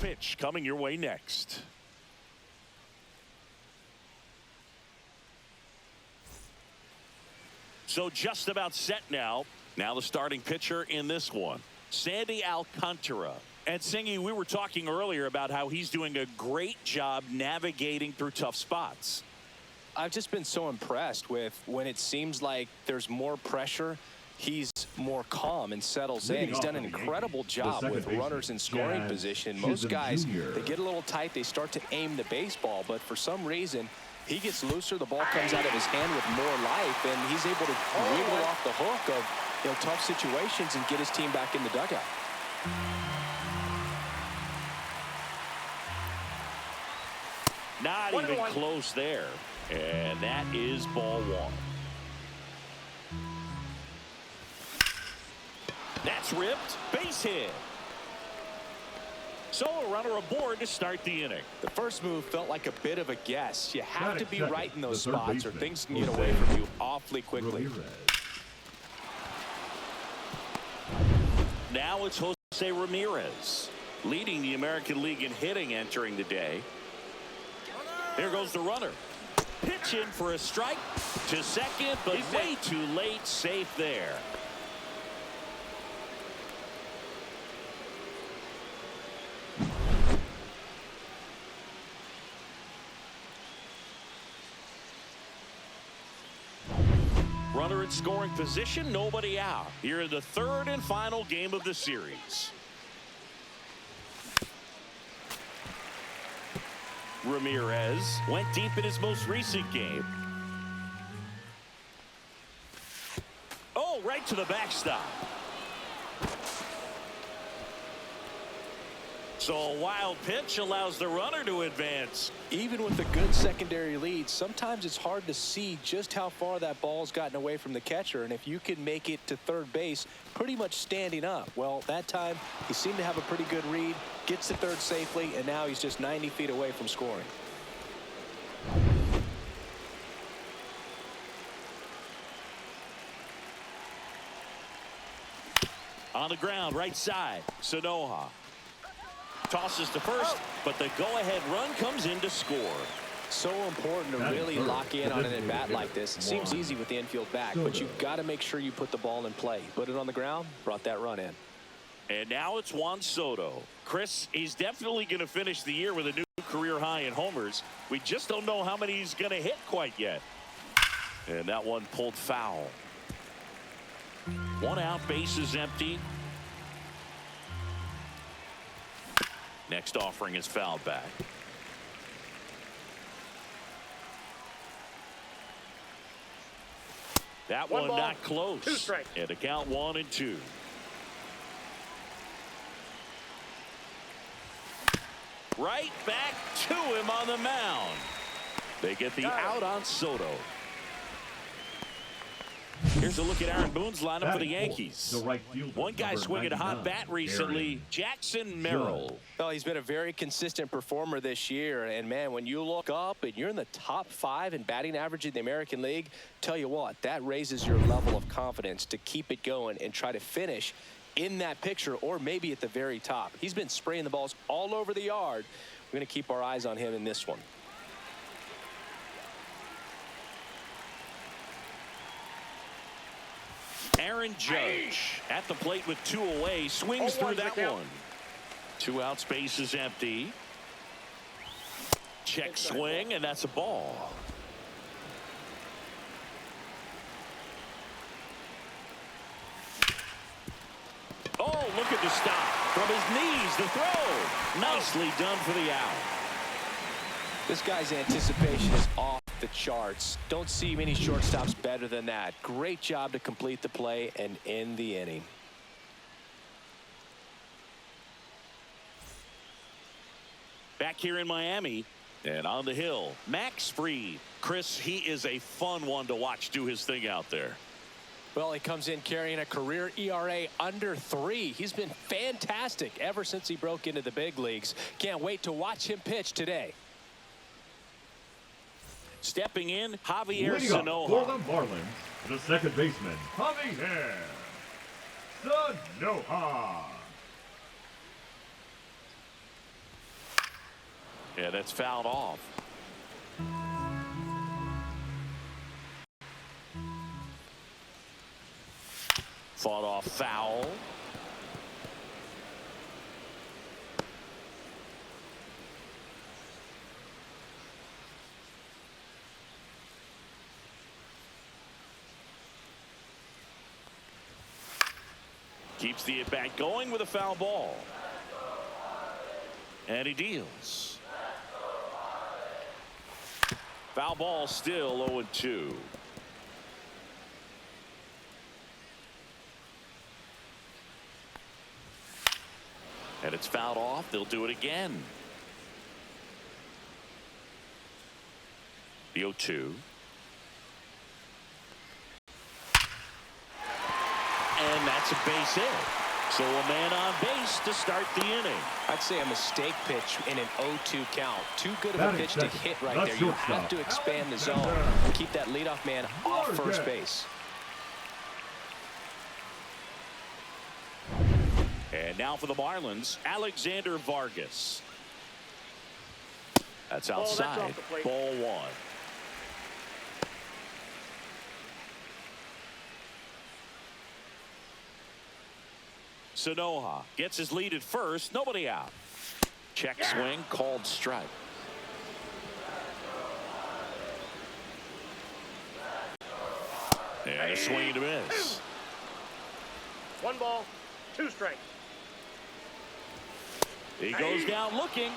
pitch coming your way next. So just about set now. Now the starting pitcher in this one, Sandy Alcantara. And Singy, we were talking earlier about how he's doing a great job navigating through tough spots. I've just been so impressed with when it seems like there's more pressure, he's more calm and settles in. He's done an incredible job with runners in scoring position. Most guys, they get a little tight, they start to aim the baseball, but for some reason, he gets looser, the ball comes out of his hand with more life, and he's able to wiggle off the hook of tough situations and get his team back in the dugout. Not even close there. And that is ball one. That's ripped. Base hit. So a runner aboard to start the inning. The first move felt like a bit of a guess. You have to be right in those spots or things can get away from you awfully quickly. Now it's Jose Ramirez, leading the American League in hitting entering the day. Here goes the runner. Pitch in for a strike to second, but way too late. Safe there. Runner in scoring position, nobody out. Here in the third and final game of the series. Ramirez went deep in his most recent game. Oh, right to the backstop. So a wild pitch allows the runner to advance. Even with a good secondary lead, sometimes it's hard to see just how far that ball's gotten away from the catcher. And if you can make it to third base pretty much standing up, well, that time he seemed to have a pretty good read, gets to third safely, and now he's just 90 feet away from scoring. On the ground, right side, Sanoha. Tosses to first, but the go-ahead run comes in to score. So important to really lock in on an at-bat like this. It seems easy with the infield back, but you've got to make sure you put the ball in play. Put it on the ground, brought that run in. And now it's Juan Soto. Chris, he's definitely going to finish the year with a new career high in homers. We just don't know how many he's going to hit quite yet. And that one pulled foul. One out, base is empty. Next offering is fouled back. That one not close. 2 strikes. And a count 1-2. Right back to him on the mound. They get the out on Soto. Here's a look at Aaron Boone's lineup for the Yankees. One guy swinging a hot bat recently, Jackson Merrill. Well, he's been a very consistent performer this year. And, man, when you look up and you're in the top 5 in batting average in the American League, tell you what, that raises your level of confidence to keep it going and try to finish in that picture or maybe at the very top. He's been spraying the balls all over the yard. We're going to keep our eyes on him in this one. Aaron Judge at the plate with 2 away, swings through that one. 2 outs, base is empty. Check swing, and that's a ball. Oh, look at the stop. From his knees, the throw. Nicely done for the out. This guy's anticipation is off the charts. Don't see many shortstops better than that. Great job to complete the play and end the inning. Back here in Miami and on the hill, Max Fried. Chris, he is a fun one to watch do his thing out there. Well, he comes in carrying a career ERA under 3. He's been fantastic ever since he broke into the big leagues. Can't wait to watch him pitch today. Stepping in, Javier Sanoha. For the Sanoha. Marlins, the second baseman, Javier Sanoha. Yeah, that's fouled off. Fought off foul. Keeps the at-bat going with a foul ball. And he deals. Foul ball, still 0-2. And it's fouled off. They'll do it again. The 0-2. And that's a base hit. So a man on base to start the inning. I'd say a mistake pitch in an 0-2 count. Too good of a pitch to hit right there. You have to expand the zone and keep that leadoff man off first base. And now for the Marlins, Alexander Vargas. That's outside. Ball one. Sanoja gets his lead at first. Nobody out. Check swing, called strike. And a swing and a miss. 1 ball, 2 strikes. He goes down looking.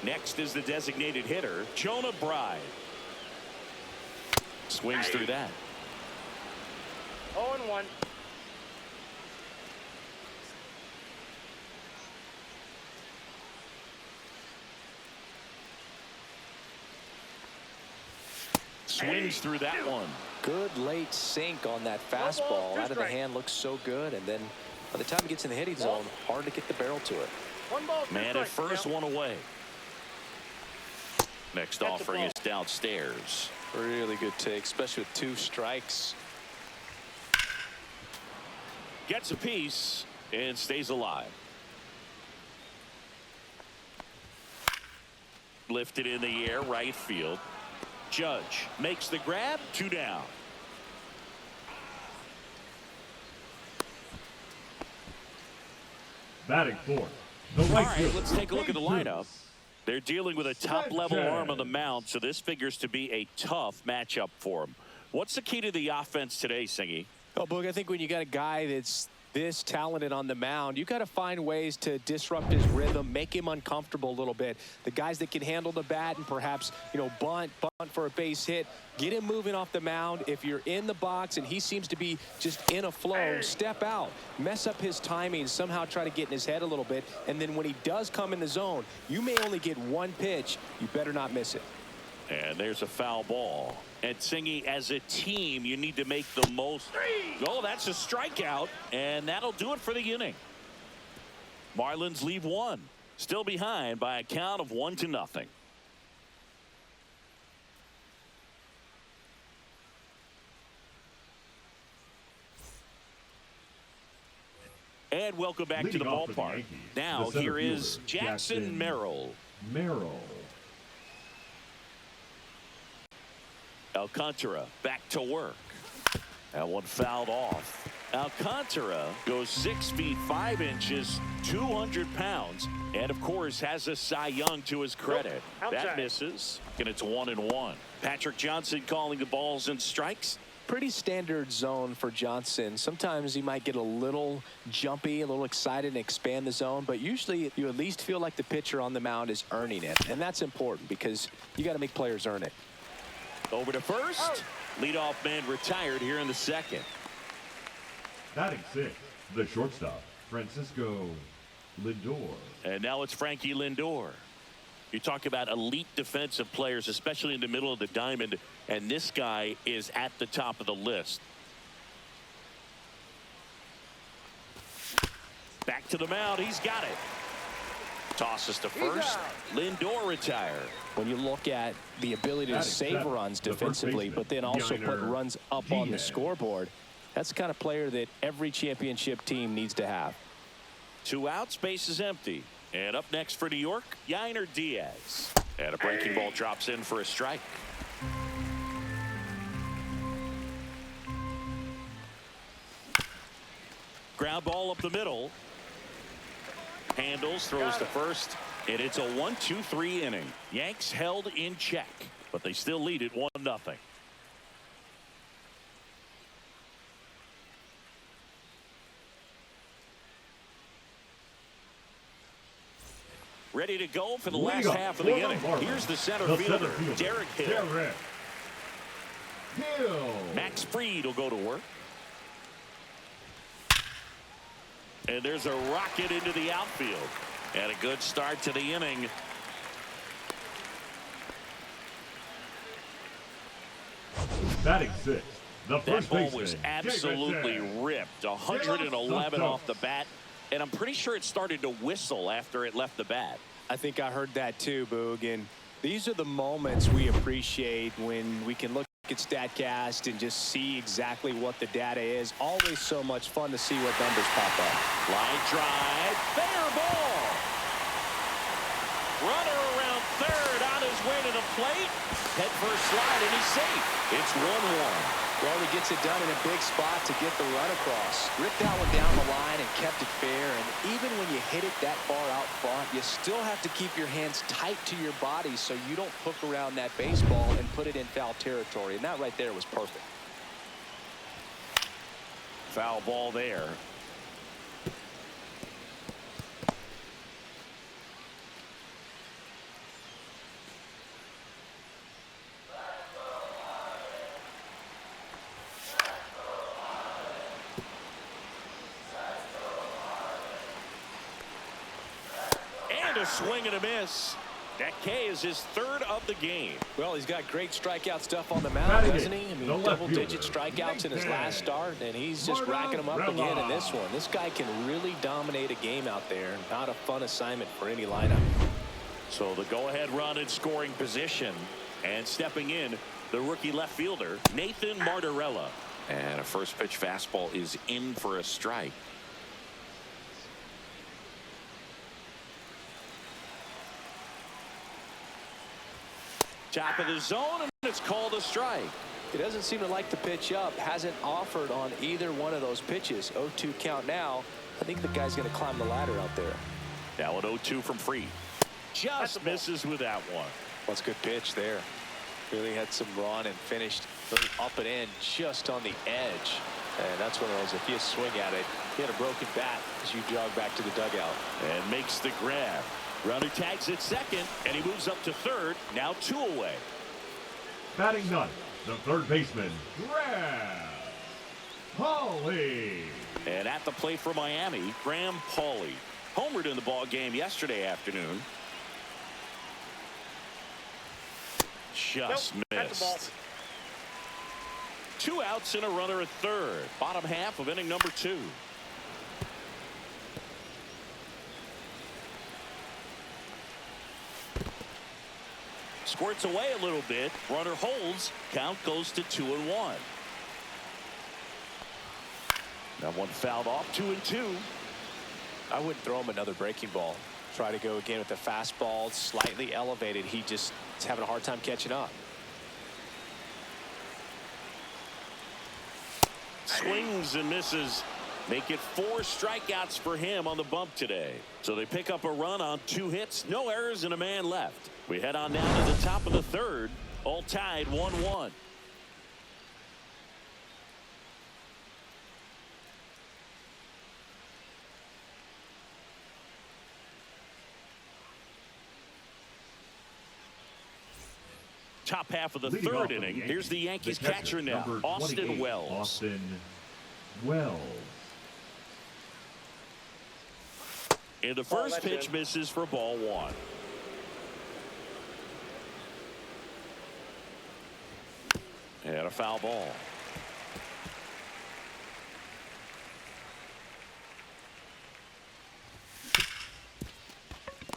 Next is the designated hitter, Jonah Bride. Swings through that. 0-1. Swings through that one. Good late sink on that fastball. Out of the hand, looks so good. And then by the time he gets in the hitting zone, hard to get the barrel to it. 1 ball, 2 Man at first, now. 1 away. Next offering is downstairs. Really good take, especially with 2 strikes. Gets a piece and stays alive. Lifted in the air, right field. Judge makes the grab, 2 down. Batting fourth, the right All right, fielder, let's take a look at the St. lineup. They're dealing with a top-level arm on the mound, so this figures to be a tough matchup for them. What's the key to the offense today, Singy? Oh, Boog, I think when you got a guy that's this talented on the mound, you got to find ways to disrupt his rhythm, make him uncomfortable a little bit. The guys that can handle the bat and perhaps, bunt for a base hit, get him moving off the mound. If you're in the box and he seems to be just in a flow, step out, mess up his timing, somehow try to get in his head a little bit. And then when he does come in the zone, you may only get 1 pitch. You better not miss it. And there's a foul ball. And Singy, as a team, you need to make the most. Oh, that's a strikeout. And that'll do it for the inning. Marlins leave 1. Still behind by a count of 1-0. And welcome back to the ballpark. Now here is Jackson Merrill. Alcantara back to work. That one fouled off. Alcantara goes 6 feet 5 inches, 200 pounds, and of course has a Cy Young to his credit. That misses, and it's 1-1. Patrick Johnson calling the balls and strikes. Pretty standard zone for Johnson. Sometimes he might get a little jumpy, a little excited and expand the zone, but usually you at least feel like the pitcher on the mound is earning it, and that's important because you got to make players earn it. Over to first. Leadoff man retired here in the second. Batting 6th, the shortstop, Francisco Lindor. And now it's Frankie Lindor. You talk about elite defensive players, especially in the middle of the diamond, and this guy is at the top of the list. Back to the mound. He's got it. Tosses to first. Lindor retired. When you look at the ability to save runs defensively, but then also put runs up on the scoreboard, That's the kind of player that every championship team needs to have. 2 outs, base is empty. And up next for New York, Yainer Diaz. And a breaking ball drops in for a strike. Ground ball up the middle. Handles, throws to first. And it's a 1-2-3 inning. Yanks held in check, but they still lead it 1-0. Ready to go for the last half of the inning. Here's the center fielder, Derek Hill. Max Fried will go to work. And there's a rocket into the outfield. And a good start to the inning. Batting sixth, the That first ball baseman, was absolutely ripped. 111 off the bat. And I'm pretty sure it started to whistle after it left the bat. I think I heard that too, Boog. And these are the moments we appreciate when we can look at StatCast and just see exactly what the data is. Always so much fun to see what numbers pop up. Line drive, fair ball. Runner around third on his way to the plate. Head first slide, and he's safe. It's 1-1. Well, he gets it done in a big spot to get the run across. Ripped that one down the line and kept it fair. And even when you hit it that far out front, you still have to keep your hands tight to your body so you don't hook around that baseball and put it in foul territory. And that right there was perfect. Foul ball there. A swing and a miss. That K is his third of the game. Well, he's got great strikeout stuff on the mound, doesn't he? I mean, double-digit strikeouts in his last start, and he's just racking them up again in this one. This guy can really dominate a game out there. Not a fun assignment for any lineup. So the go-ahead run in scoring position, and stepping in, the rookie left fielder, Nathan Martorella. And a first pitch fastball is in for a strike. Top of the zone, and it's called a strike. He doesn't seem to like the pitch up. Hasn't offered on either one of those pitches. 0-2 count now. I think the guy's going to climb the ladder out there. Now an 0-2 from Fried. Just misses with that one. That's a good pitch there. Really had some run and finished up and in just on the edge. And that's one of those, if you swing at it, you had a broken bat as you jog back to the dugout. And makes the grab. Runner tags at second, and he moves up to third. Now 2 away. Batting ninth, the third baseman, Graham Pauley. And at the plate for Miami, Graham Pauley. Homered in the ball game yesterday afternoon. Just missed. 2 outs and a runner at third. Bottom half of inning number 2. Squirts away a little bit. Runner holds. Count goes to 2-1. That one fouled off. 2-2. I wouldn't throw him another breaking ball. Try to go again with the fastball, slightly elevated. He just is having a hard time catching up. Swings and misses. Make it 4 strikeouts for him on the bump today. So they pick up a run on 2 hits, no errors, and a man left. We head on down to the top of the third, all tied 1-1. Top half of the third inning. Here's the Yankees catcher now, Austin Wells. Austin Wells. And the first pitch misses for ball 1. And a foul ball.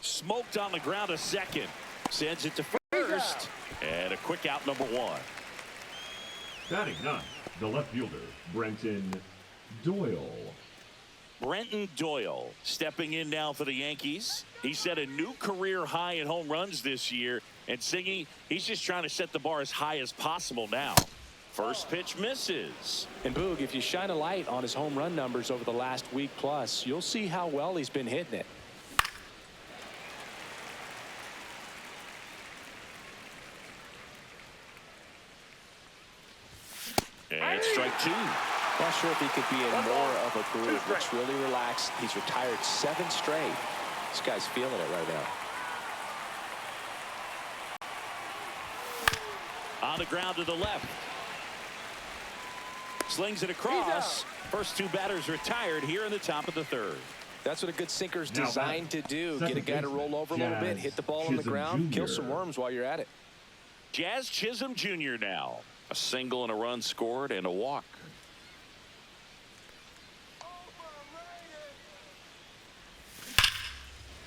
Smoked on the ground to second. Sends it to first. And a quick out, number 1. Batting ninth, the left fielder, Brenton Doyle. Brenton Doyle stepping in now for the Yankees. He set a new career high in home runs this year. And Singy, he's just trying to set the bar as high as possible now. First pitch misses. And Boog, if you shine a light on his home run numbers over the last week plus, you'll see how well he's been hitting it. And strike two. Not sure if he could be in more of a groove. Looks really relaxed. He's retired 7 straight. This guy's feeling it right now. On the ground to the left. Slings it across. First 2 batters retired here in the top of the 3rd. That's what a good sinker's designed to do. Get a guy to roll over a little bit, hit the ball on the ground, kill some worms while you're at it. Jazz Chisholm Jr. now. A single and a run scored and a walk.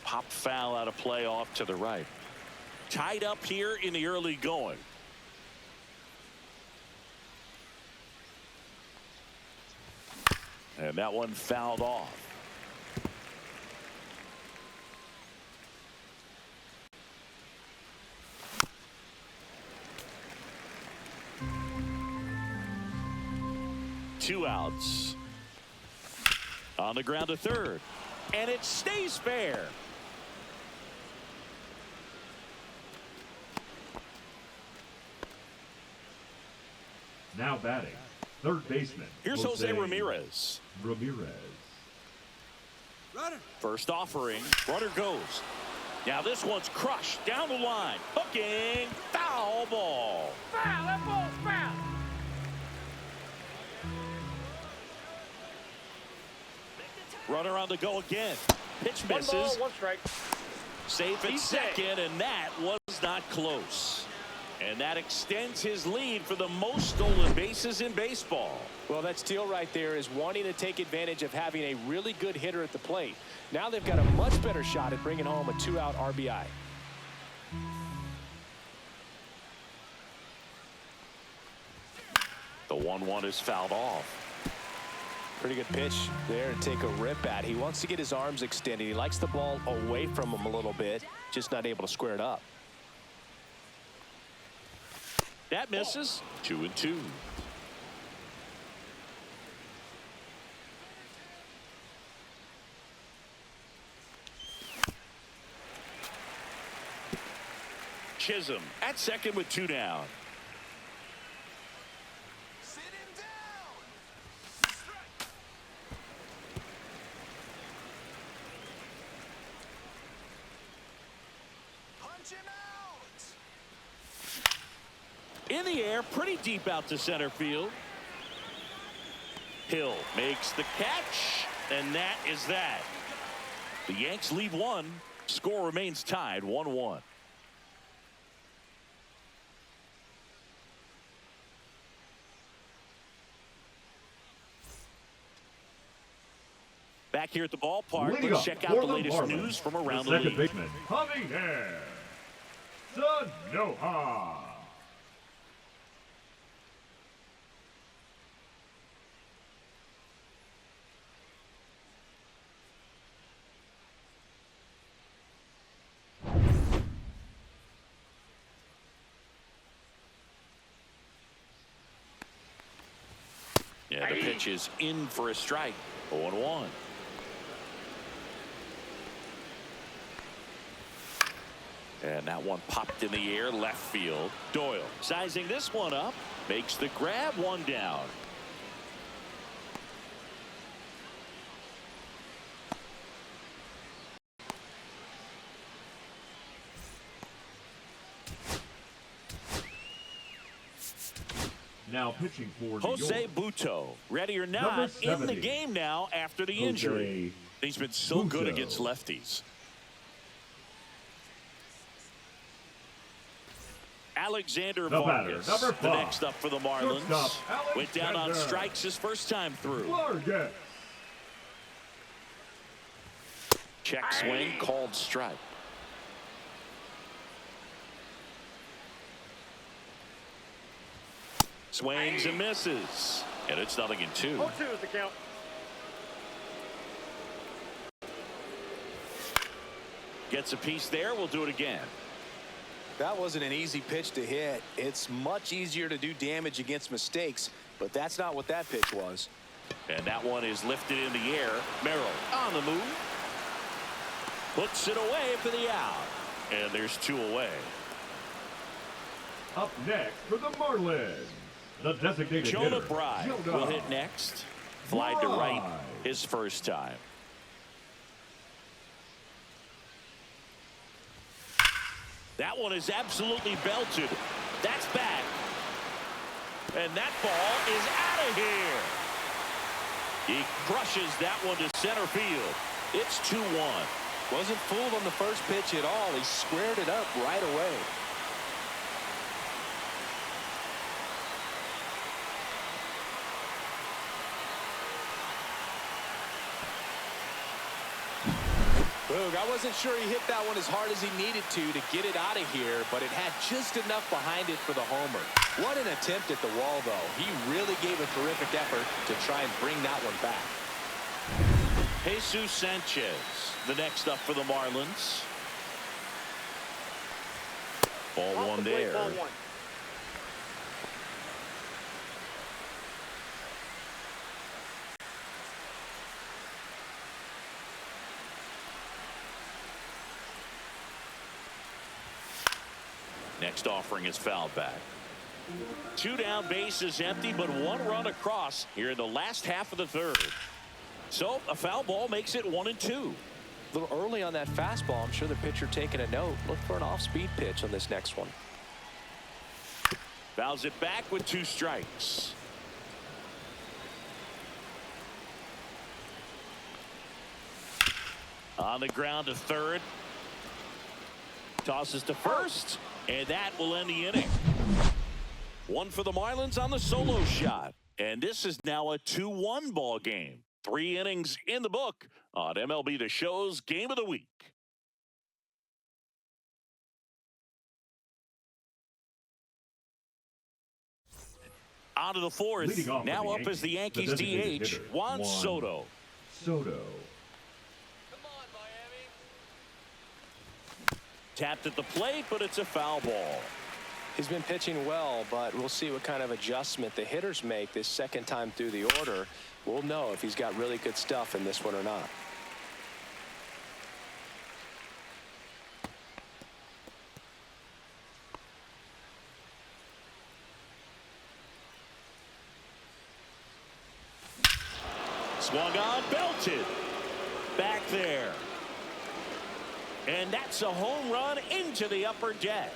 Pop foul out of play off to the right. Tied up here in the early going. And that one fouled off. Two outs. On the ground to third. And it stays fair. Now batting, third baseman. Here's Jose Ramirez. First offering. Runner goes. Now this one's crushed down the line. Hooking. Foul ball. Foul. That ball's foul. Runner on the go again. Pitch misses. 1 ball, 1 strike. Safe at second, and that was not close. And that extends his lead for the most stolen bases in baseball. Well, that steal right there is wanting to take advantage of having a really good hitter at the plate. Now they've got a much better shot at bringing home a 2-out RBI. The 1-1 is fouled off. Pretty good pitch there to take a rip at. He wants to get his arms extended. He likes the ball away from him a little bit, just not able to square it up. That misses. 2-2. Chisholm at second with 2 down. In the air, pretty deep out to center field. Hill makes the catch, and that is that. The Yanks lead 1. Score remains tied 1-1. Back here at the ballpark, let's check out the latest news from around the league. Second baseman, Javier Sanoja. Yeah, the pitch is in for a strike. 0-1. And that one popped in the air left field. Doyle sizing this one up. Makes the grab. 1 down. Now pitching for Jose York. Buto, ready or not, in the game now after the injury. He's been so good against lefties. Alexander Vargas, the next up for the Marlins. Went down on strikes his first time through. Check swing, called strike. Swings and misses. And it's 0-2. 0-2 is the count. Gets a piece there. We'll do it again. That wasn't an easy pitch to hit. It's much easier to do damage against mistakes, but that's not what that pitch was. And that one is lifted in the air. Merrill on the move. Puts it away for the out. And there's 2 away. Up next for the Marlins, the designated Jonah hitter, Bride will hit next. Flied to right his first time. That one is absolutely belted. That's back. And that ball is out of here. He crushes that one to center field. It's 2-1. Wasn't fooled on the first pitch at all. He squared it up right away. Boog, I wasn't sure he hit that one as hard as he needed to get it out of here, but it had just enough behind it for the homer. What an attempt at the wall, though. He really gave a terrific effort to try and bring that one back. Jesus Sanchez, the next up for the Marlins. Ball one there. Ball one. Next offering is fouled back. 2 down, bases empty, but 1 run across here in the last half of the third. So a foul ball makes it 1-2. A little early on that fastball. I'm sure the pitcher taking a note. Look for an off-speed pitch on this next one. Fouls it back with 2 strikes. On the ground to third. Tosses to first. And that will end the inning. 1 for the Marlins on the solo shot. And this is now a 2-1 ball game. 3 innings in the book on MLB The Show's Game of the Week. On to the fourth. Now up is the Yankees DH, Juan Soto. Soto. Tapped at the plate, but it's a foul ball. He's been pitching well, but we'll see what kind of adjustment the hitters make this second time through the order. We'll know if he's got really good stuff in this one or not. Swung on, belted. Back there. And that's a home run into the upper deck.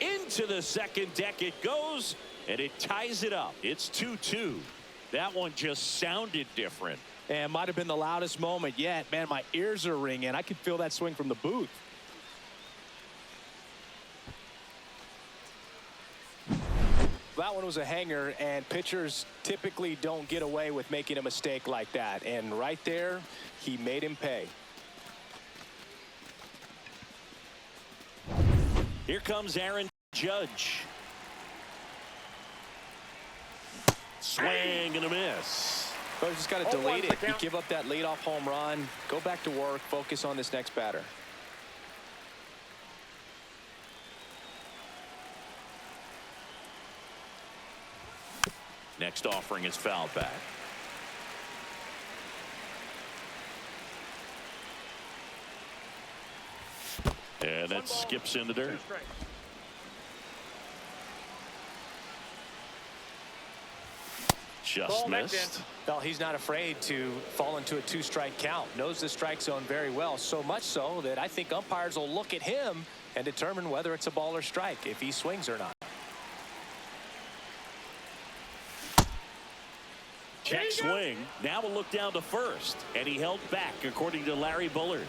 Into the second deck it goes, and it ties it up. It's 2-2. That one just sounded different. And might have been the loudest moment yet. Man, my ears are ringing. I could feel that swing from the booth. That one was a hanger, and pitchers typically don't get away with making a mistake like that. And right there, he made him pay. Here comes Aaron Judge. Swing and a miss. But just got to delete it. You give up that leadoff home run. Go back to work. Focus on this next batter. Next offering is fouled back. And that skips in the dirt. Just missed. Well, he's not afraid to fall into a 2-strike count. Knows the strike zone very well. So much so that I think umpires will look at him and determine whether it's a ball or strike, if he swings or not. Check swing. Now we'll look down to first. And he held back, according to Larry Bullard.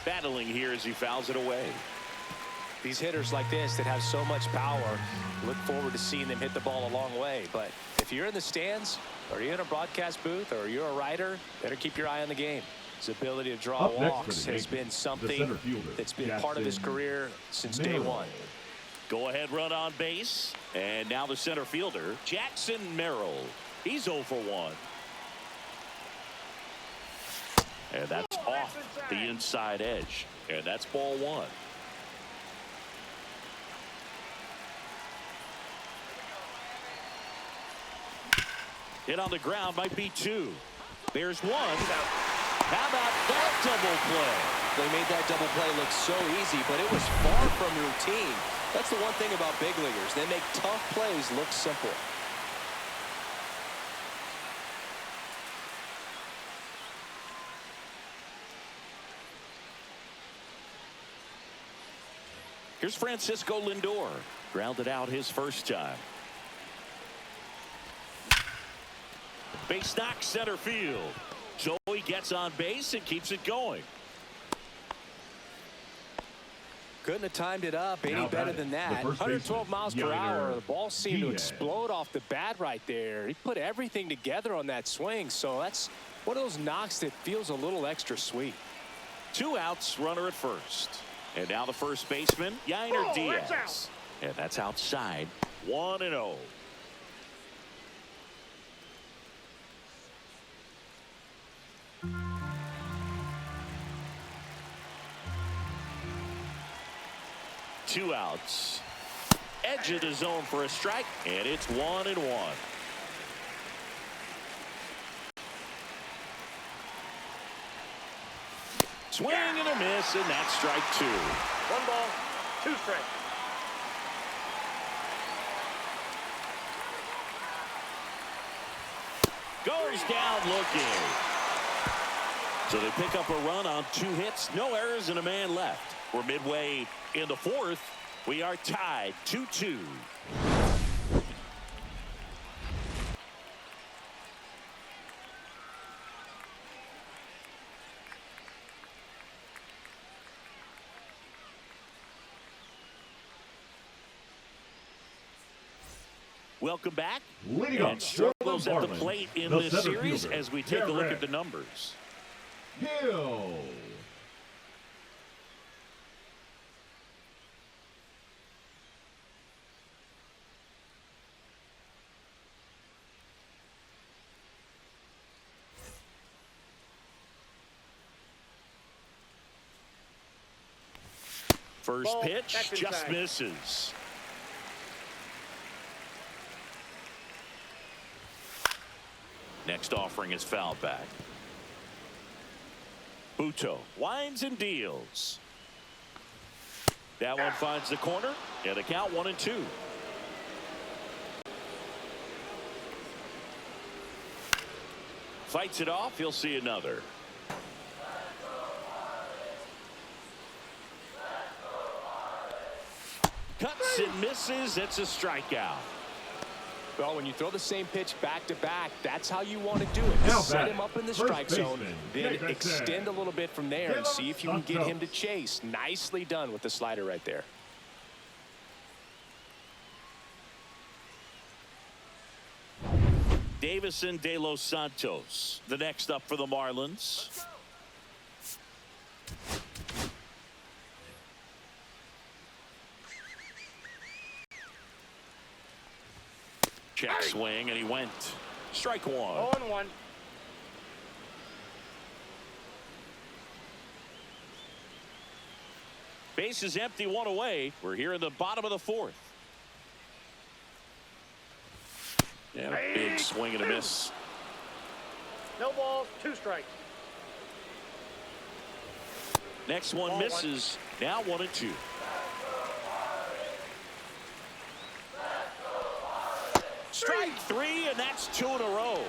Battling here as he fouls it away. These hitters like this that have so much power, look forward to seeing them hit the ball a long way. But if you're in the stands, or you're in a broadcast booth, or you're a writer, better keep your eye on the game. His ability to draw Up next for walks the has Yankees, been the something center fielder, that's been part of his Agustin career since day Ramirez. one. Go ahead run on base. And now the center fielder, Jackson Merrill. He's 0 for 1. And that's off the inside edge. And that's ball 1. Hit on the ground might be 2. There's 1. How about that double play? They made that double play look so easy, but it was far from routine. That's the one thing about big leaguers. They make tough plays look simple. Here's Francisco Lindor. Grounded out his first time. Base knock center field. So he gets on base and keeps it going. Couldn't have timed it up any Now better batting, than that. the first 112 baseman, miles per hour. The ball seemed to Diaz. explode off the bat right there. He put everything together on that swing, so that's one of those knocks that feels a little extra sweet. 2 outs, runner at first. And now the first baseman, Yainer Diaz. That's out. And that's outside. 1-0. Two outs. Edge of the zone for a strike, and it's 1-1. Swing and a miss, and that's strike 2. 1 ball, 2 strikes. Goes down looking. So they pick up a run on 2 hits, no errors, and a man left. We're midway in the 4th. We are tied 2-2. Welcome back. Leading up And for struggles the at the Marlins, plate in the this center series fielder, as we take a look Garrett at the numbers. Hill. First Ball, pitch that's just inside. misses. Next offering is fouled back. Buto winds and deals. That one finds the corner, and the count 1-2. Fights it off. He'll see another. Cuts and misses. It's a strikeout. Well, when you throw the same pitch back to back, that's how you want to do it. Now Set batting, him up in the first strike zone, baseman, then David extend a little bit from there and see if you can get him to Santos. chase. Nicely done with the slider right there. Davison De Los Santos, the next up for the Marlins. Check swing, and he went. Strike 1. 0-1. Base is empty, 1 away. We're here in the bottom of the 4th. And a big swing and a miss. No balls, 2 strikes. Next one Ball misses. Now 1-2. Strike 3, and that's 2 in a row.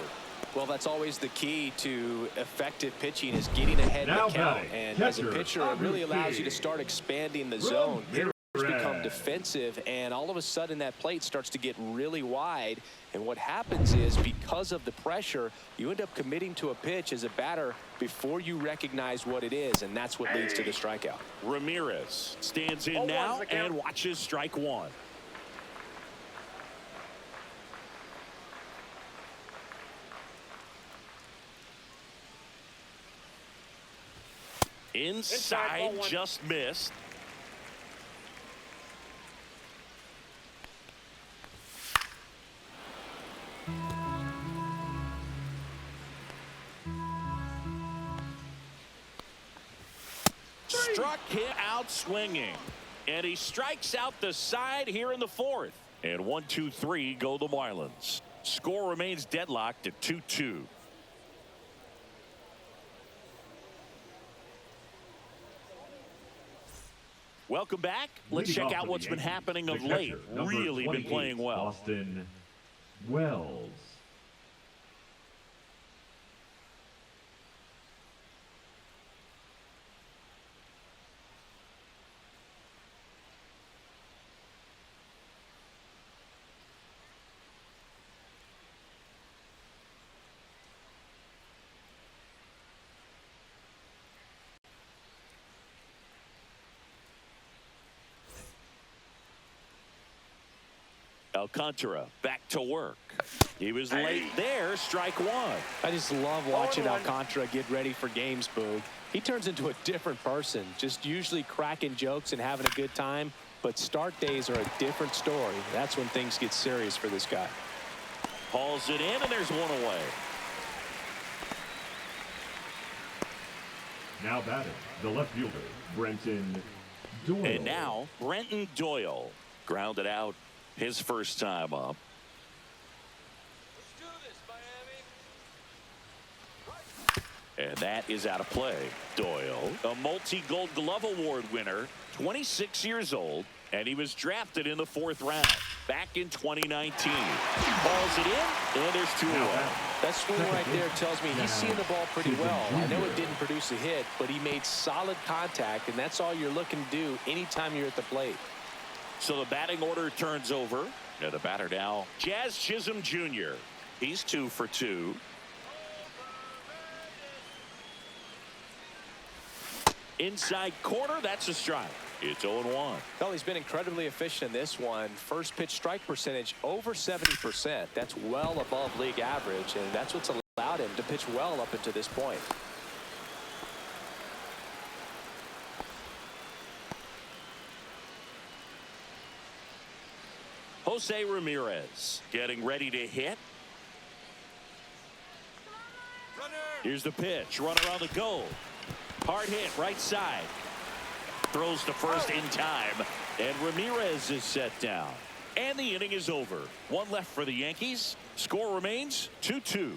Well, that's always the key to effective pitching is getting ahead Now in the count. batting, And as a catcher, pitcher, it really allows you to Agustin start expanding the zone. Hitters become Ramirez. defensive, and all of a sudden that plate starts to get really wide. And what happens is because of the pressure, you end up committing to a pitch as a batter before you recognize what it is, and that's what leads to the strikeout. Ramirez stands in 0-1's now the count. and watches strike 1. Inside, ball one. just missed. Struck him out swinging. And he strikes out the side here in the fourth. And 1-2-3 go the Marlins. Score remains deadlocked at 2-2. Welcome back. Let's Leading check off out for what's the been Yankees, happening the of late. catcher, number Really been 28, playing well. Austin Wells. Alcantara back to work. He was late there. Strike one. I just love watching Alcantara get ready for games, Boog. He turns into a different person, just usually cracking jokes and having a good time. But start days are a different story. That's when things get serious for this guy. Hauls it in, and there's one away. Now batting, the left fielder, Brenton Doyle. And now, Brenton Doyle grounded out his first time up. Let's do this, Miami. And that is out of play. Doyle, a multi-Gold Glove Award winner, 26 years old, and he was drafted in the 4th round back in 2019. Balls it in, and there's 2 away. That swing right there tells me he's seeing the ball pretty well. I know it didn't produce a hit, but he made solid contact, and that's all you're looking to do anytime you're at the plate. So the batting order turns over. And the batter now, Jazz Chisholm Jr. He's 2 for 2. Inside corner, that's a strike. It's 0-1. Well, he's been incredibly efficient in this one. First pitch strike percentage over 70%. That's well above league average, and that's what's allowed him to pitch well up until this point. Jose Ramirez getting ready to hit. Runner. Here's the pitch. Runner on the goal. Hard hit right side. Throws to first in time. And Ramirez is set down. And the inning is over. 1 left for the Yankees. Score remains 2-2.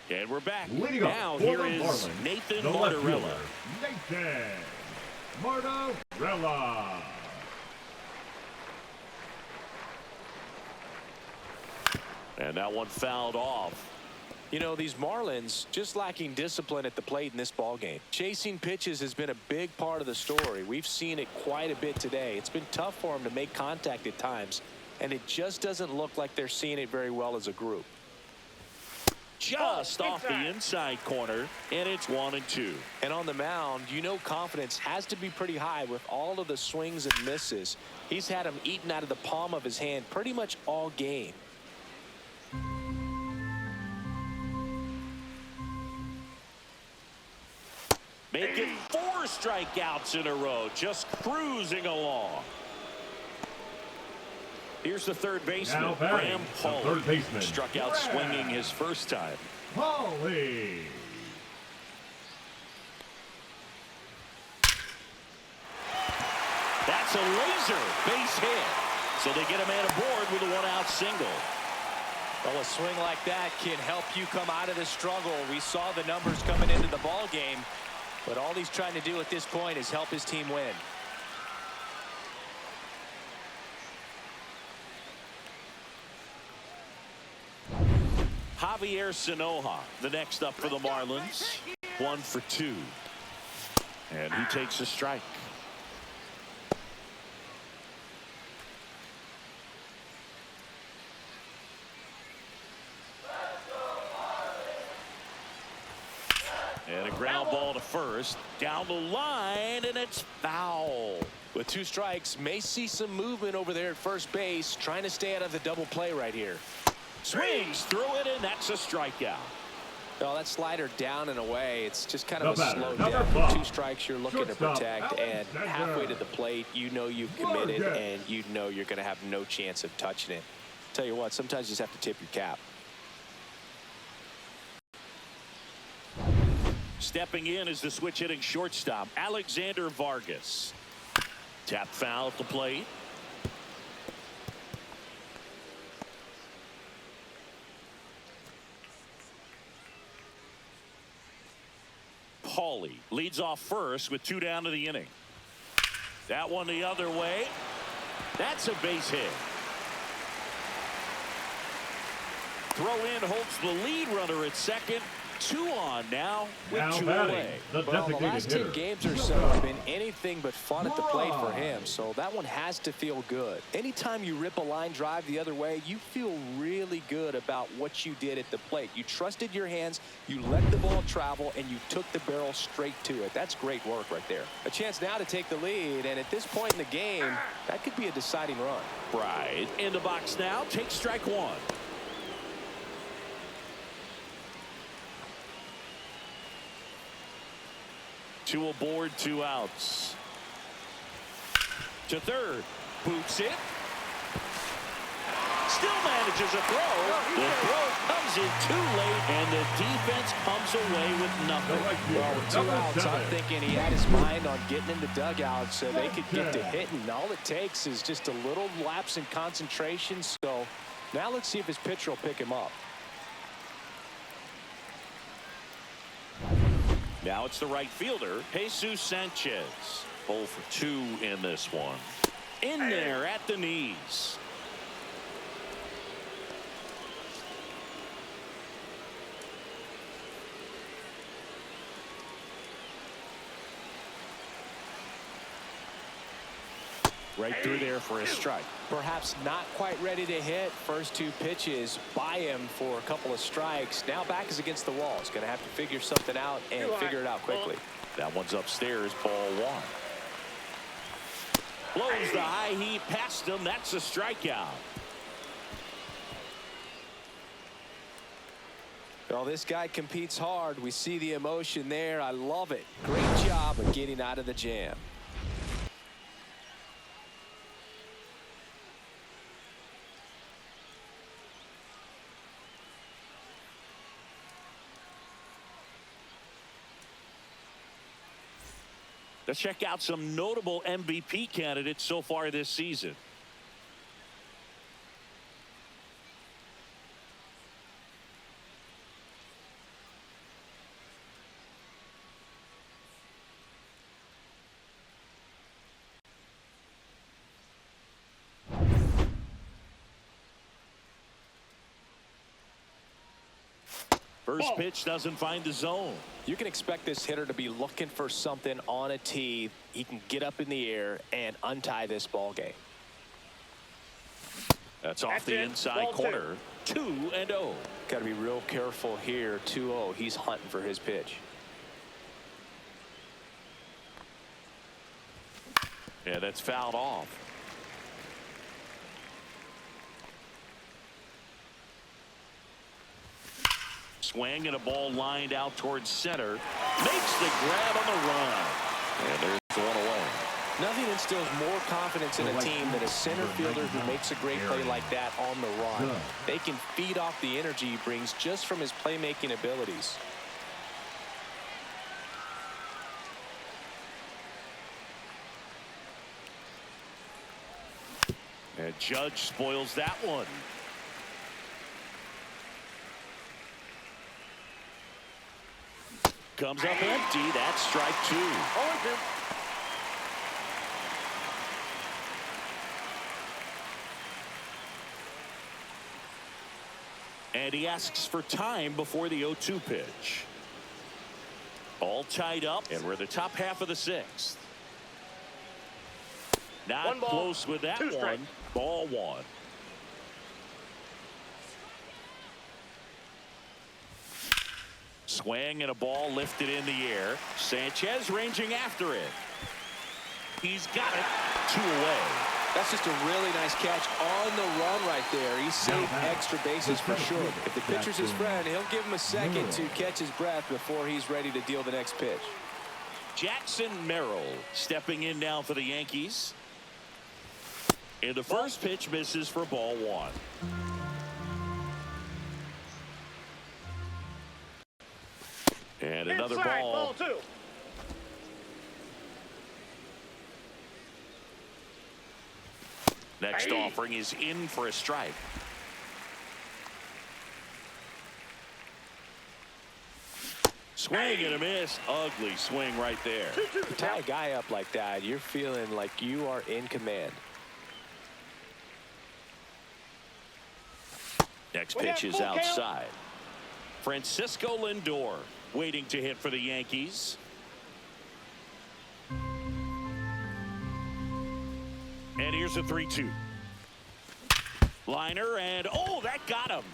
And we're back. Leading Now up for here the is Marlins, Nathan the left Martorella. fielder, Nathan Martorella. And that one fouled off. You know, these Marlins just lacking discipline at the plate in this ballgame. Chasing pitches has been a big part of the story. We've seen it quite a bit today. It's been tough for them to make contact at times, and it just doesn't look like they're seeing it very well as a group. Just off the inside corner, and it's 1-2. And on the mound, you know confidence has to be pretty high with all of the swings and misses. He's had them eaten out of the palm of his hand pretty much all game. Making 4 strikeouts in a row, just cruising along. Here's the third baseman, Now batting, Graham the Paul. third baseman, Struck out Graham swinging his first time. Pauly. That's a laser base hit. So they get a man aboard with a 1-out single. Well, a swing like that can help you come out of the struggle. We saw the numbers coming into the ball game, but all he's trying to do at this point is help his team win. Javier Sanoja, the next up for the Marlins. 1 for 2. And he takes a strike. And a ground ball to first. Down the line, and it's foul. With 2 strikes, may see some movement over there at first base, trying to stay out of the double play right here. Swings through it, and that's a strikeout. Well, that slider down and away, it's just kind The of a batter, slow number death. 5. 2 strikes you're looking Shortstop, to protect, and Alexander. halfway to the plate, you know you've committed, Target. and you know you're going to have no chance of touching it. Tell you what, sometimes you just have to tip your cap. Stepping in is the switch hitting shortstop, Alexander Vargas. Tap foul at the plate. Paulie leads off first with 2 down to the inning. That one the other way. That's a base hit. Throw in holds the lead runner at second. 2 on now with Now 2 batting, away. the Well, the designated last 10 hitter. games or so have been anything but fun at the plate for him, so that one has to feel good. Anytime you rip a line drive the other way, you feel really good about what you did at the plate. You trusted your hands, you let the ball travel, and you took the barrel straight to it. That's great work right there. A chance now to take the lead, and at this point in the game, that could be a deciding run. Right in the box now. Take strike 1. Two aboard, 2 outs. To third. Boots it. Still manages a throw. The throw comes in too late, and the defense comes away with nothing. Well, with 2 outs, I'm thinking he had his mind on getting in the dugout so they could get to hitting. All it takes is just a little lapse in concentration. So now let's see if his pitcher will pick him up. Now it's the right fielder, Jesus Sanchez. 0 for 2 in this one. In there at the knees. Right through there for a strike. Perhaps not quite ready to hit. First 2 pitches by him for a couple of strikes. Now back is against the wall. He's going to have to figure something out and figure it out quickly. That one's upstairs, ball 1. Blows the high heat past him. That's a strikeout. Well, this guy competes hard. We see the emotion there. I love it. Great job of getting out of the jam. Let's check out some notable MVP candidates so far this season. First pitch doesn't find the zone. You can expect this hitter to be looking for something on a tee. He can get up in the air and untie this ball game. That's off the inside corner. 2-0. Got to be real careful here. 2-0. He's hunting for his pitch. Yeah, that's fouled off. Swing and a ball lined out towards center. Makes the grab on the run. And there's 1 away. Nothing instills more confidence in a team than a center fielder who makes a great play like that on the run. They can feed off the energy he brings just from his playmaking abilities. And Judge spoils that one. Comes up empty. That's strike 2. And he asks for time before the 0-2 pitch. All tied up, and we're the top half of the 6th. Not close with that one. Ball 1. Swing and a ball lifted in the air. Sanchez ranging after it. He's got it. 2 away. That's just a really nice catch on the run right there. He saved extra bases for sure. If the pitcher's his friend, he'll give him a second to catch his breath before he's ready to deal the next pitch. Jackson Merrill stepping in now for the Yankees. And the first pitch misses for ball one. And another Inside, ball. ball two. Next offering is in for a strike. Swing and a miss. Ugly swing right there. To tie a guy up like that, you're feeling like you are in command. Next pitch is outside. Francisco Lindor waiting to hit for the Yankees. And here's a 3-2. Liner, and oh, that got him.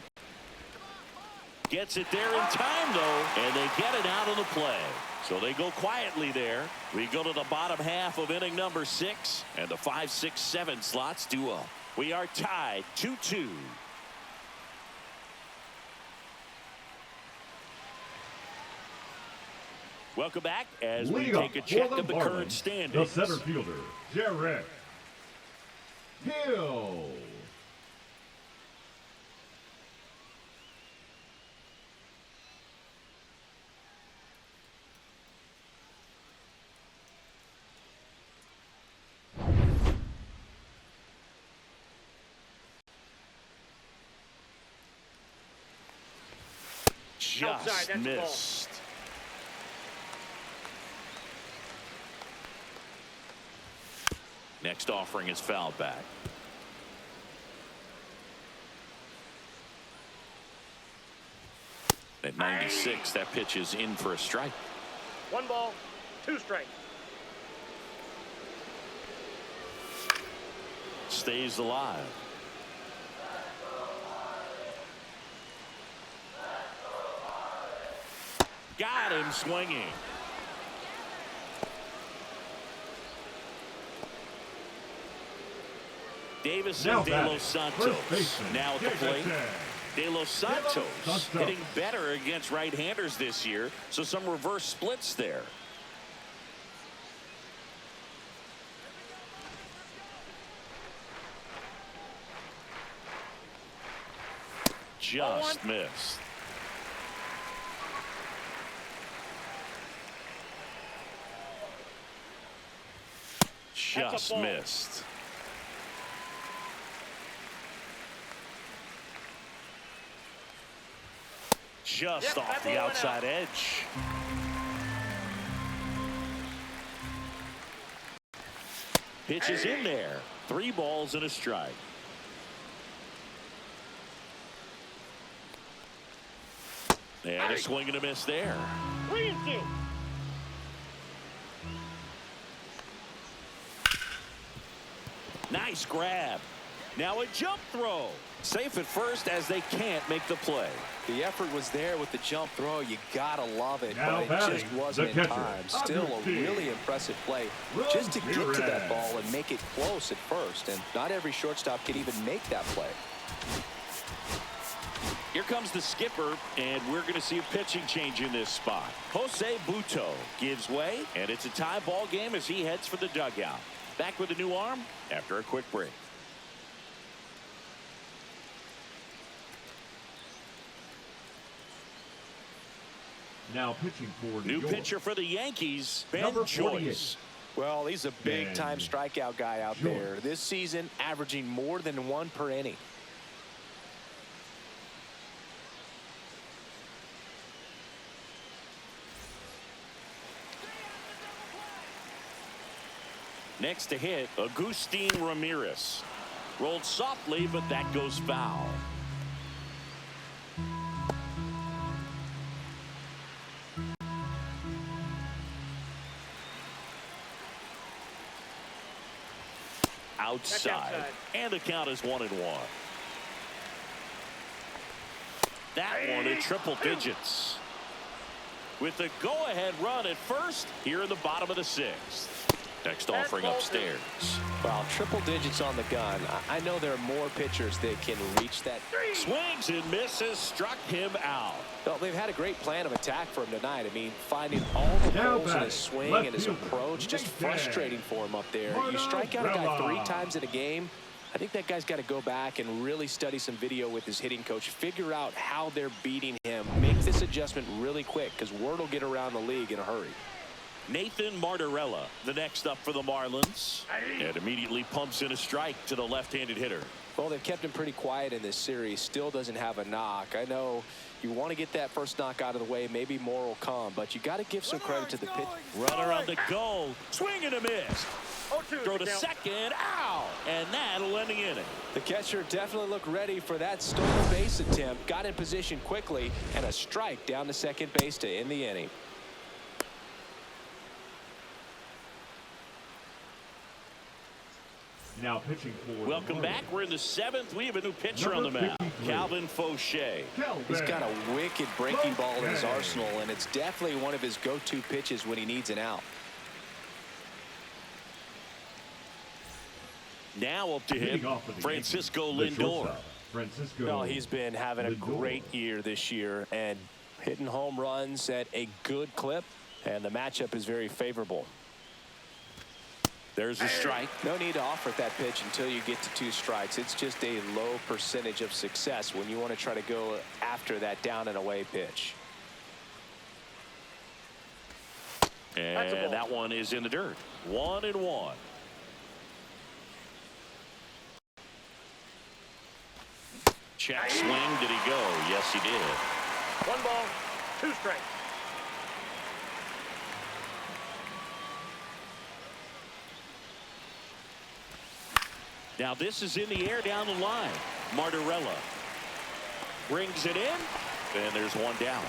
Gets it there in time, though, and they get it out of the play. So they go quietly there. We go to the bottom half of inning number 6, and the 5, 6, 7 slots do up. We are tied 2-2. Welcome back as we take a check of the current standings. The center fielder, Jarrett Hill. Just missed. Next offering is fouled back. At 96, that pitch is in for a strike. 1 ball, 2 strikes. Stays alive. Got him swinging. Davison De Los Santos now at the plate. De Los Santos hitting better against right-handers this year, so some reverse splits there. Just missed. Just missed. Just off the outside edge. Pitch is in there. 3 balls and a strike. And a swing and a miss there. 3-2. Nice grab. Now a jump throw. Safe at first as they can't make the play. The effort was there with the jump throw. You gotta love it, Now but it just wasn't in time. Still a really impressive play just to get to that ball and make it close at first. And not every shortstop can even make that play. Here comes the skipper, and we're going to see a pitching change in this spot. Jose Buto gives way, and it's a tie ball game as he heads for the dugout. Back with a new arm after a quick break. Now pitching for New pitcher for the Yankees, Ben Number Joyce. Well, he's a big-time Ben strikeout guy out there. This season, averaging more than 1 per inning. Next to hit, Agustin Ramirez. Rolled softly, but that goes foul. Outside. And the count is 1-1. That one in triple digits. With the go-ahead run at first here in the bottom of the 6th. Next offering upstairs. Well, triple digits on the gun. I know there are more pitchers that can reach that. Swings and misses, struck him out. Well, they've had a great plan of attack for him tonight. I mean, finding all the holes in his swing and his approach, just frustrating for him up there. You strike out a guy 3 times in a game, I think that guy's got to go back and really study some video with his hitting coach, figure out how they're beating him, make this adjustment really quick because word will get around the league in a hurry. Nathan Martorella, the next up for the Marlins, and immediately pumps in a strike to the left-handed hitter. Well, they've kept him pretty quiet in this series. Still doesn't have a knock. I know you want to get that first knock out of the way. Maybe more will come, but you got to give some credit to the pitch. Runner on the go. Swing and a miss. Throw to second. Ow! And that'll end the inning. The catcher definitely looked ready for that stolen base attempt. Got in position quickly, and a strike down to second base to end the inning. Now pitching for Welcome back. We're in the 7th. We have a new pitcher on the mound, Calvin Fauché. He's got a wicked breaking ball in his arsenal, and it's definitely one of his go-to pitches when he needs an out. Now up to him, Francisco Lindor. Well, he's been having a great year this year and hitting home runs at a good clip, and the matchup is very favorable. There's a strike. No need to offer that pitch until you get to 2 strikes. It's just a low percentage of success when you want to try to go after that down and away pitch. And that one is in the dirt. 1-1. Check swing. Did he go? Yes, he did. 1 ball, 2 strikes. Now this is in the air down the line. Martorella brings it in, and there's 1 down.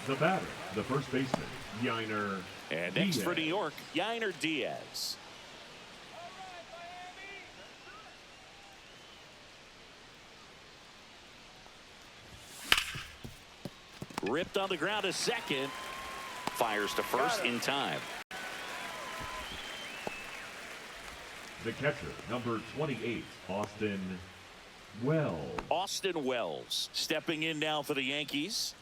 The batter, the first baseman, Yainer. And next for New York, Yainer Diaz. Ripped on the ground to second. Fires to first in time. The catcher, number 28, Austin Wells. Austin Wells stepping in now for the Yankees.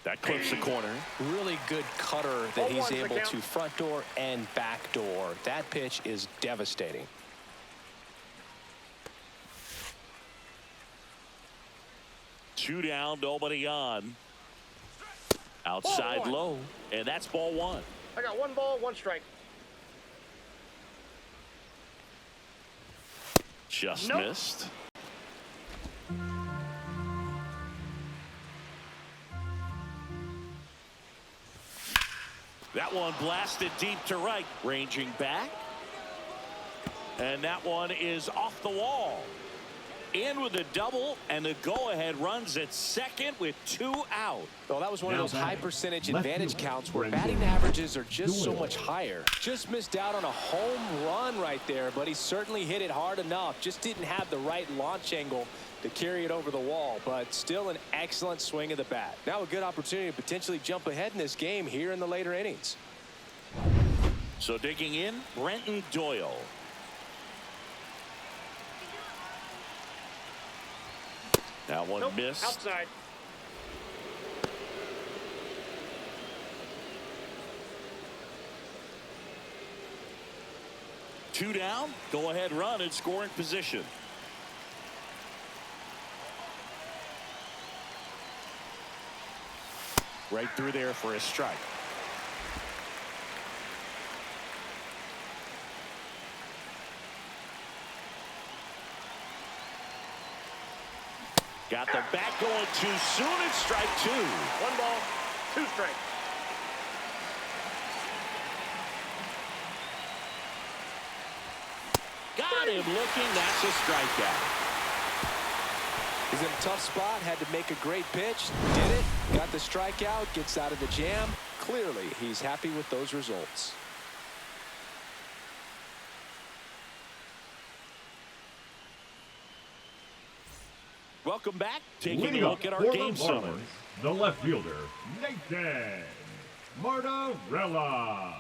That clips the corner. Really good cutter that he's able to front door and back door. That pitch is devastating. Two down, nobody on. Outside low, and that's ball 1. I got 1 ball, 1 strike. Just missed. That one blasted deep to right, ranging back. And that one is off the wall. In with a double, and the go-ahead runs at second with 2 out. Well, that was one of those high percentage advantage counts where batting averages are just so much higher. Just missed out on a home run right there, but he certainly hit it hard enough. Just didn't have the right launch angle to carry it over the wall, but still an excellent swing of the bat. Now a good opportunity to potentially jump ahead in this game here in the later innings. So digging in, Brenton Doyle. That one missed. Outside. Two down. Go ahead run in scoring position. Right through there for a strike. Got the bat going too soon. It's strike 2. 1 ball, 2 strikes. Got him looking. That's a strikeout. He's in a tough spot. Had to make a great pitch. Did it. Got the strikeout. Gets out of the jam. Clearly, he's happy with those results. welcome back. Taking Leading a up look at our for game the summary. Marlins, the left fielder, Nathan Martorella.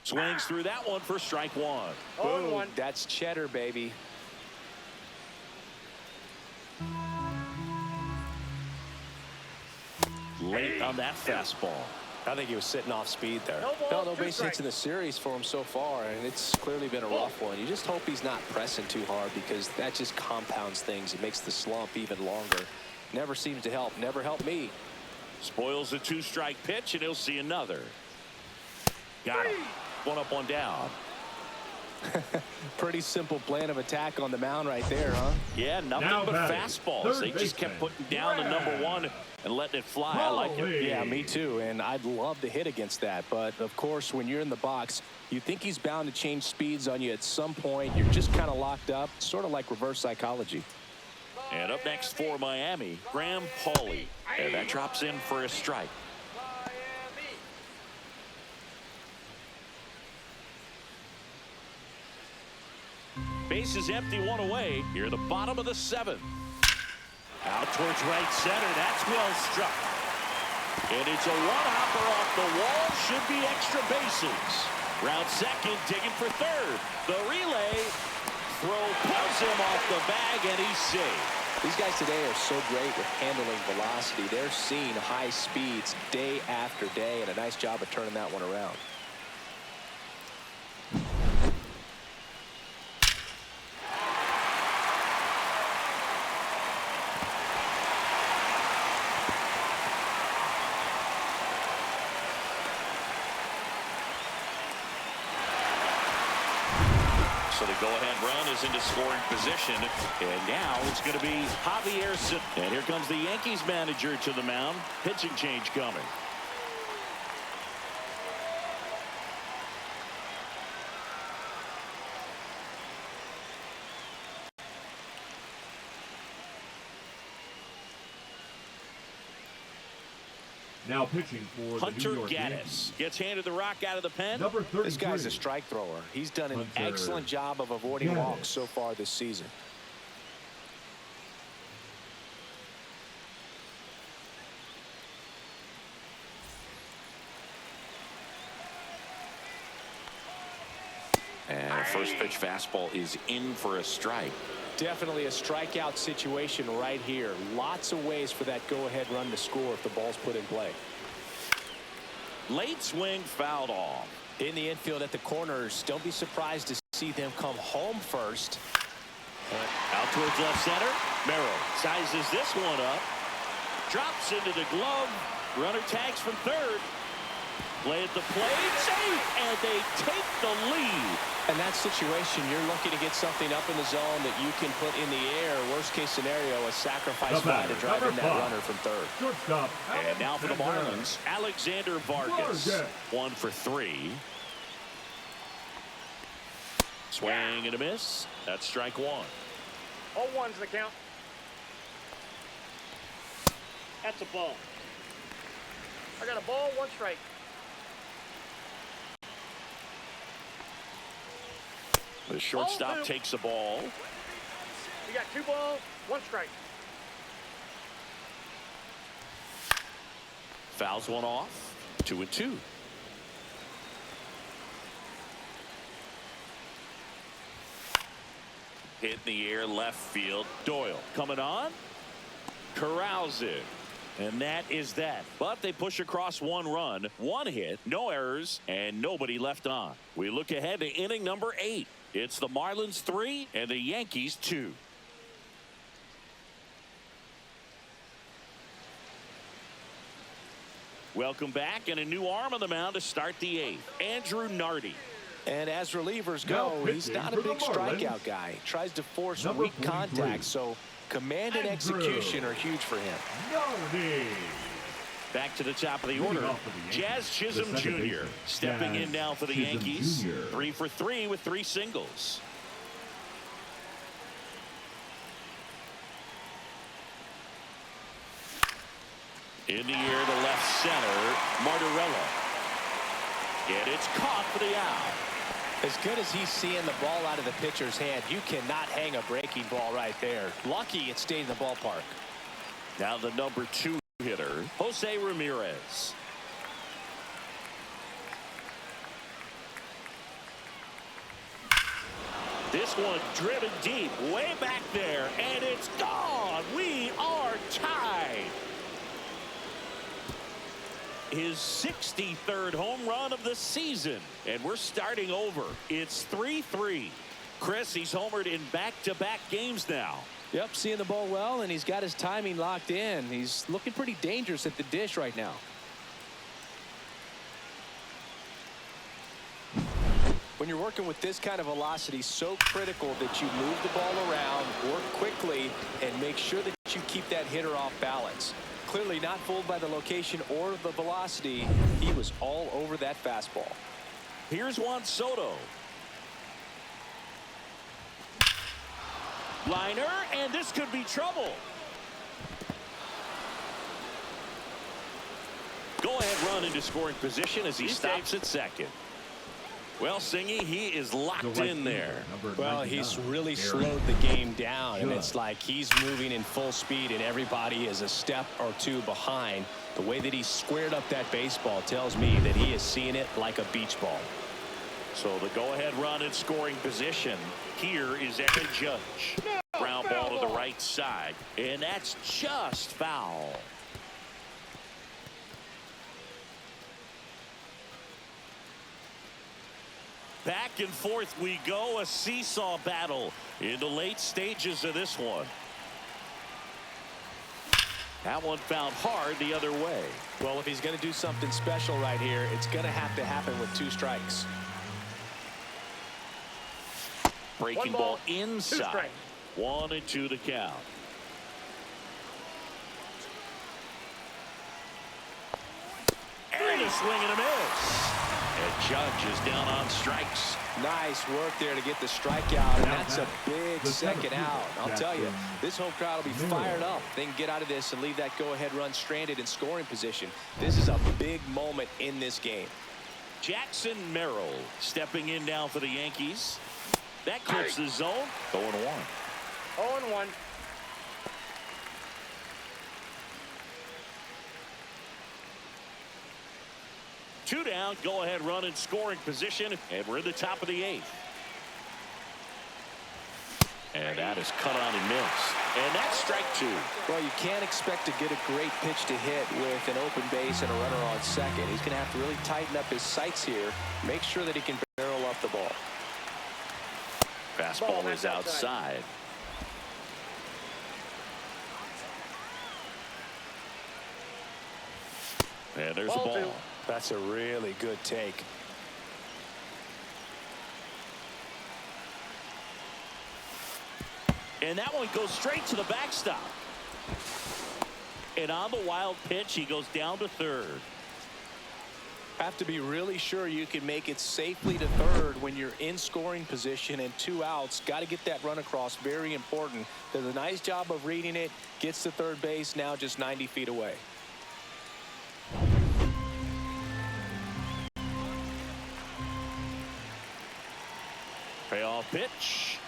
Swings through that one for strike one. 0-1. That's cheddar, baby. Late on that fastball. I think he was sitting off speed there. No ball, No two base hits strikes. in the series for him so far, and it's clearly been a rough one. You just hope he's not pressing too hard, because that just compounds things. It makes the slump even longer. Never seems to help. Never helped me. Spoils a 2-strike pitch, and he'll see another. Got him. One up, one down. Pretty simple plan of attack on the mound right there, huh? Yeah, nothing Now but batting, fastballs. third They just kept baseman, putting down the number one and letting it fly. I like it. Holy. Yeah, me too, and I'd love to hit against that. But, of course, when you're in the box, you think he's bound to change speeds on you at some point. You're just kind of locked up, sort of like reverse psychology. And up next for Miami, Graham Pauley. And that drops in for a strike. Base is empty, one away. Here, the bottom of the 7th. Out towards right center. That's well struck. And it's a one-hopper off the wall. Should be extra bases. Round second, digging for third. The relay throw pulls him off the bag, and he's safe. These guys today are so great with handling velocity. They're seeing high speeds day after day, and a nice job of turning that one around. So the go-ahead run is into scoring position. And now it's going to be Javier. And here comes the Yankees manager to the mound. Pitching change coming. Now pitching for the Hunter New York Yankees, Gaddis gets handed the rock out of the pen. number 33. This guy's a strike thrower. He's done an Hunter excellent job of avoiding Gaddis. walks so far this season. And a first pitch fastball is in for a strike. Definitely a strikeout situation right here. Lots of ways for that go-ahead run to score if the ball's put in play. Late swing fouled off. In the infield at the corners, don't be surprised to see them come home first. Out towards left center. Merrill sizes this one up. Drops into the glove. Runner tags from third. Play at the plate. Safe. And they take the lead. In that situation, you're looking to get something up in the zone that you can put in the air. Worst case scenario, a sacrifice fly to drive in that runner from third. Shortstop, And now for the Alexander Marlins, Alexander Vargas. Vargas. 1 for 3. Swing and a miss. That's strike one. 0-1's the count. That's a ball. I got a ball, 1 strike. The shortstop Ball 2. takes a ball. You got 2 balls, 1 strike. Fouls one off. 2-2. Hit in the air left field. Doyle coming on. Corrals it. And that is that. But they push across 1 run, 1 hit, no errors, and nobody left on. We look ahead to inning number 8. It's the Marlins 3 and the Yankees 2. Welcome back, and a new arm on the mound to start the 8th. Andrew Nardi. And as relievers Now go, he's pitching not a for the big Marlins, strikeout guy. Tries to force number weak 43, contact, so command and Andrew execution are huge for him. Nardi. Back to the top of the Leading order. off for the Yankees, Jazz Chisholm the second Jr. baseman, stepping in Jazz now for the Chisholm Yankees. Jr. 3 for 3 with 3 singles. In the air to left center, Martorella. And it's caught for the out. As good as he's seeing the ball out of the pitcher's hand, you cannot hang a breaking ball right there. Lucky it stayed in the ballpark. Now the number 2 hitter, Jose Ramirez. This one driven deep, way back there, and it's gone. We are tied. His 63rd home run of the season, and we're starting over. It's 3-3. Chris, he's homered in back-to-back games now. Yep, seeing the ball well, and he's got his timing locked in. He's looking pretty dangerous at the dish right now. When you're working with this kind of velocity, so critical that you move the ball around, work quickly, and make sure that you keep that hitter off balance. Clearly not fooled by the location or the velocity. He was all over that fastball. Here's Juan Soto. Liner, and this could be trouble. Go-ahead run into scoring position as he stops at second. Well, Singy, he is locked in there. Well, he's really slowed the game down, and it's like he's moving in full speed, and everybody is a step or two behind. The way that he squared up that baseball tells me that he is seeing it like a beach ball. So the go-ahead run in scoring position. Here is Aaron Judge. Ground ball to the right side, and that's just foul. Back and forth we go, a seesaw battle in the late stages of this one. That one found hard the other way. Well, if he's going to do something special right here, it's going to have to happen with 2 strikes. Breaking ball inside. 1-2 the count. And a swing and a miss. And Judge is down on strikes. Nice work there to get the strikeout, and that's a big second out. I'll tell you, this home crowd will be fired up. They can get out of this and leave that go-ahead run stranded in scoring position. This is a big moment in this game. Jackson Merrill stepping in now for the Yankees. That clips the zone. 0-1. 0-1. Two down, go-ahead run in scoring position, and we're in the top of the 8th. And that is cut on and missed. And that's strike 2. Well, you can't expect to get a great pitch to hit with an open base and a runner on second. He's going to have to really tighten up his sights here, make sure that he can barrel up the ball. Fastball is outside. And there's the ball. That's a really good take. And that one goes straight to the backstop. And on the wild pitch, he goes down to third. Have to be really sure you can make it safely to third when you're in scoring position and 2 outs. Got to get that run across. Very important. Does a nice job of reading it. Gets to third base, now just 90 feet away. Payoff pitch.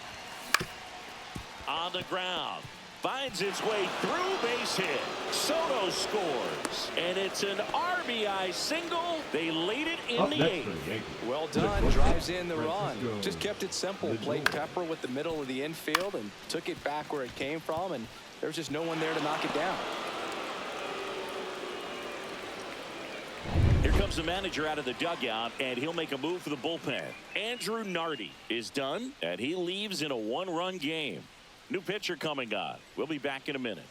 On the ground. Finds its way through, base hit. Soto scores. And it's an RBI single. They lead it in the 8th. Well done. Drives in the run. Just kept it simple. Played pepper with the middle of the infield and took it back where it came from. And there's just no one there to knock it down. Here comes the manager out of the dugout, and he'll make a move for the bullpen. Andrew Nardi is done, and he leaves in a 1-run game. New pitcher coming on. We'll be back in a minute.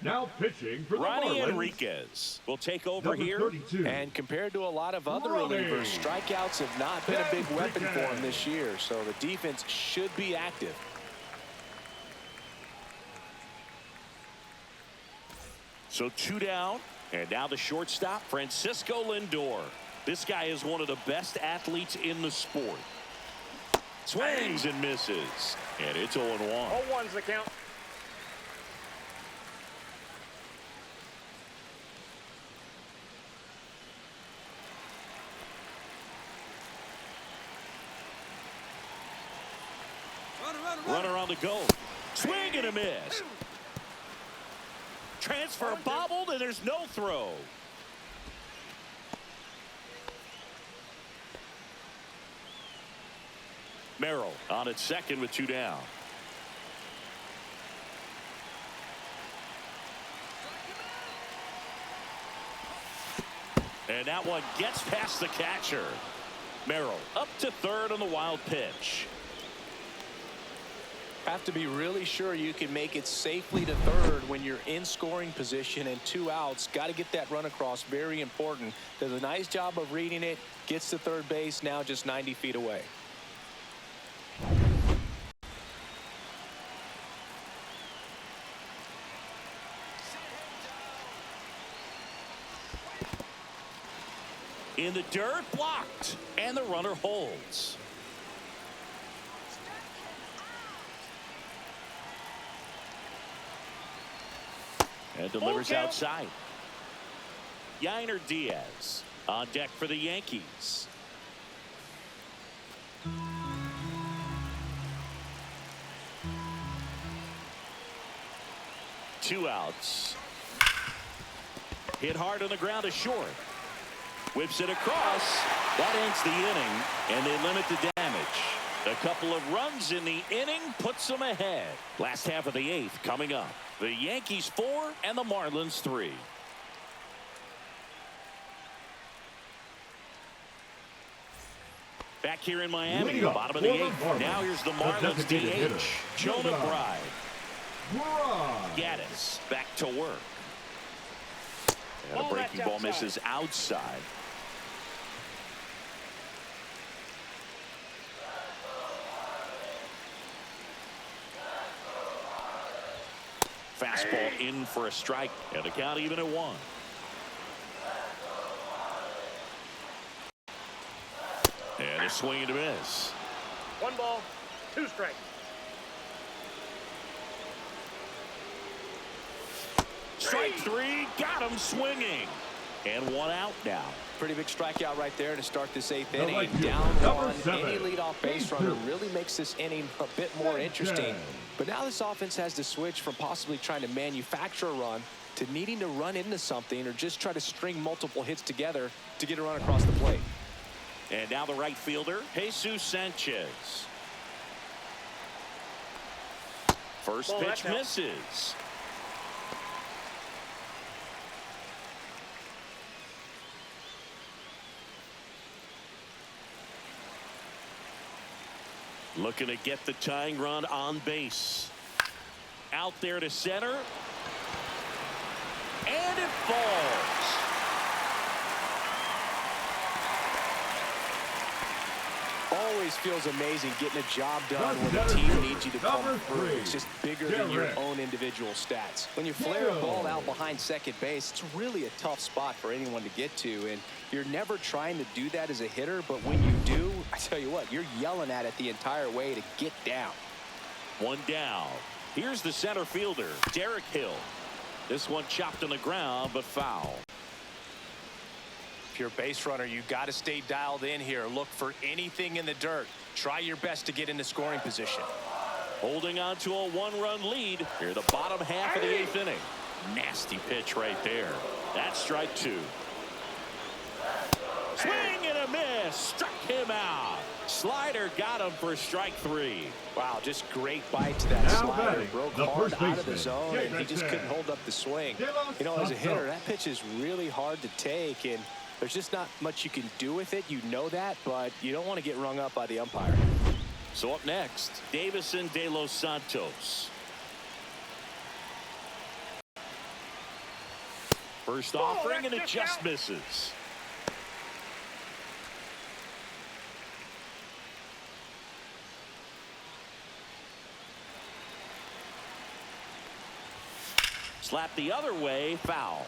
Now pitching for the Ronnie Marlins. Enriquez will take over Number here. 32. And compared to a lot of other relievers, strikeouts have not been a big weapon for him this year. So the defense should be active. So 2 down, and now the shortstop, Francisco Lindor. This guy is one of the best athletes in the sport. Swings and misses, and it's 0-1. 0-1's the count. Runner on the go. Swing and a miss. Transfer bobbled, and there's no throw. Merrill on at second with 2 down. And that one gets past the catcher. Merrill up to third on the wild pitch. Have to be really sure you can make it safely to third when you're in scoring position and 2 outs. Got to get that run across. Very important. Does a nice job of reading it. Gets to third base. Now just 90 feet away. In the dirt, blocked, and the runner holds. And delivers outside. Yainer Diaz on deck for the Yankees. Two outs. Hit hard on the ground to short. Whips it across. That ends the inning, and they limit the damage. A couple of runs in the inning puts them ahead. Last half of the 8th coming up. The Yankees 4 and the Marlins 3. Back here in Miami, bottom of the 8th. Now here's the Marlins DH, Jonah Bride. Gaddis back to work. And a breaking ball misses outside. Fastball in for a strike, and the count even at 1. And a swing and a miss. 1 ball, 2 strikes. Strike 3, got him swinging. And 1 out now. Pretty big strikeout right there to start this 8th inning. Down 1. Any leadoff base runner really makes this inning a bit more interesting. But now this offense has to switch from possibly trying to manufacture a run to needing to run into something or just try to string multiple hits together to get a run across the plate. And now the right fielder, Jesus Sanchez. First pitch misses. Looking to get the tying run on base. Out there to center. And it falls. Always feels amazing getting a job done when the team needs you to come through. It's just bigger than your own individual stats. When you flare a ball out behind second base, it's really a tough spot for anyone to get to. And you're never trying to do that as a hitter, but when you do, I tell you what, you're yelling at it the entire way to get down. 1 down. Here's the center fielder, Derek Hill. This one chopped on the ground, but foul. If you're a base runner, you got to stay dialed in here. Look for anything in the dirt. Try your best to get into scoring position. Holding on to a 1-run lead here, the bottom half of the 8th inning. Nasty pitch right there. That's strike 2. Swing and a miss. Struck him out. Slider got him for strike 3. Wow, just great bite to that slider. Broke hard out of the zone, and he just couldn't hold up the swing. You know, as a hitter, that pitch is really hard to take, and there's just not much you can do with it. You know that, but you don't want to get rung up by the umpire. So up next, Davison De Los Santos. First offering, and it just misses. Slap the other way, foul.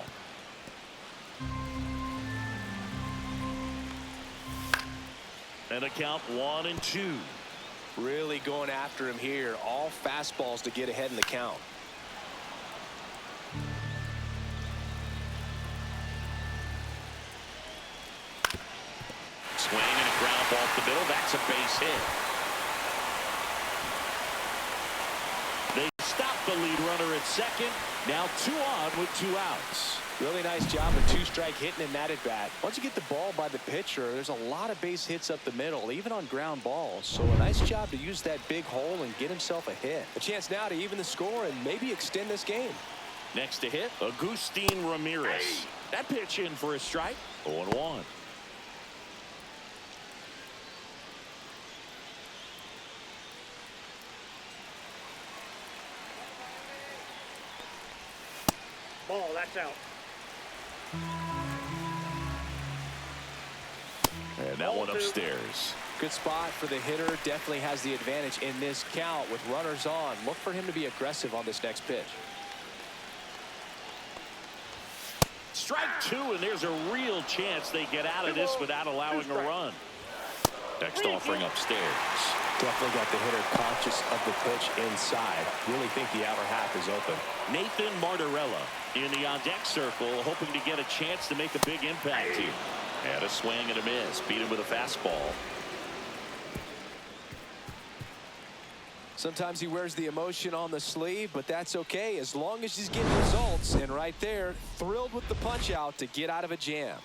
And a count 1-2. Really going after him here. All fastballs to get ahead in the count. Swing and a ground ball up the middle. That's a base hit. at second. Now 2 on with 2 outs. Really nice job of 2-strike hitting in that at bat. Once you get the ball by the pitcher, there's a lot of base hits up the middle, even on ground balls. So a nice job to use that big hole and get himself a hit. A chance now to even the score and maybe extend this game. Next to hit, Agustin Ramirez. That pitch in for a strike. 0-1. Ball, that's out. And that one upstairs. Good spot for the hitter. Definitely has the advantage in this count with runners on. Look for him to be aggressive on this next pitch. Strike 2, and there's a real chance they get out of this without allowing a run. Next offering upstairs. Definitely got the hitter conscious of the pitch inside. Really think the outer half is open. Nathan Martorella in the on-deck circle, hoping to get a chance to make a big impact here. Had a swing and a miss. Beat him with a fastball. Sometimes he wears the emotion on the sleeve, but that's okay as long as he's getting results. And right there, thrilled with the punch out to get out of a jam.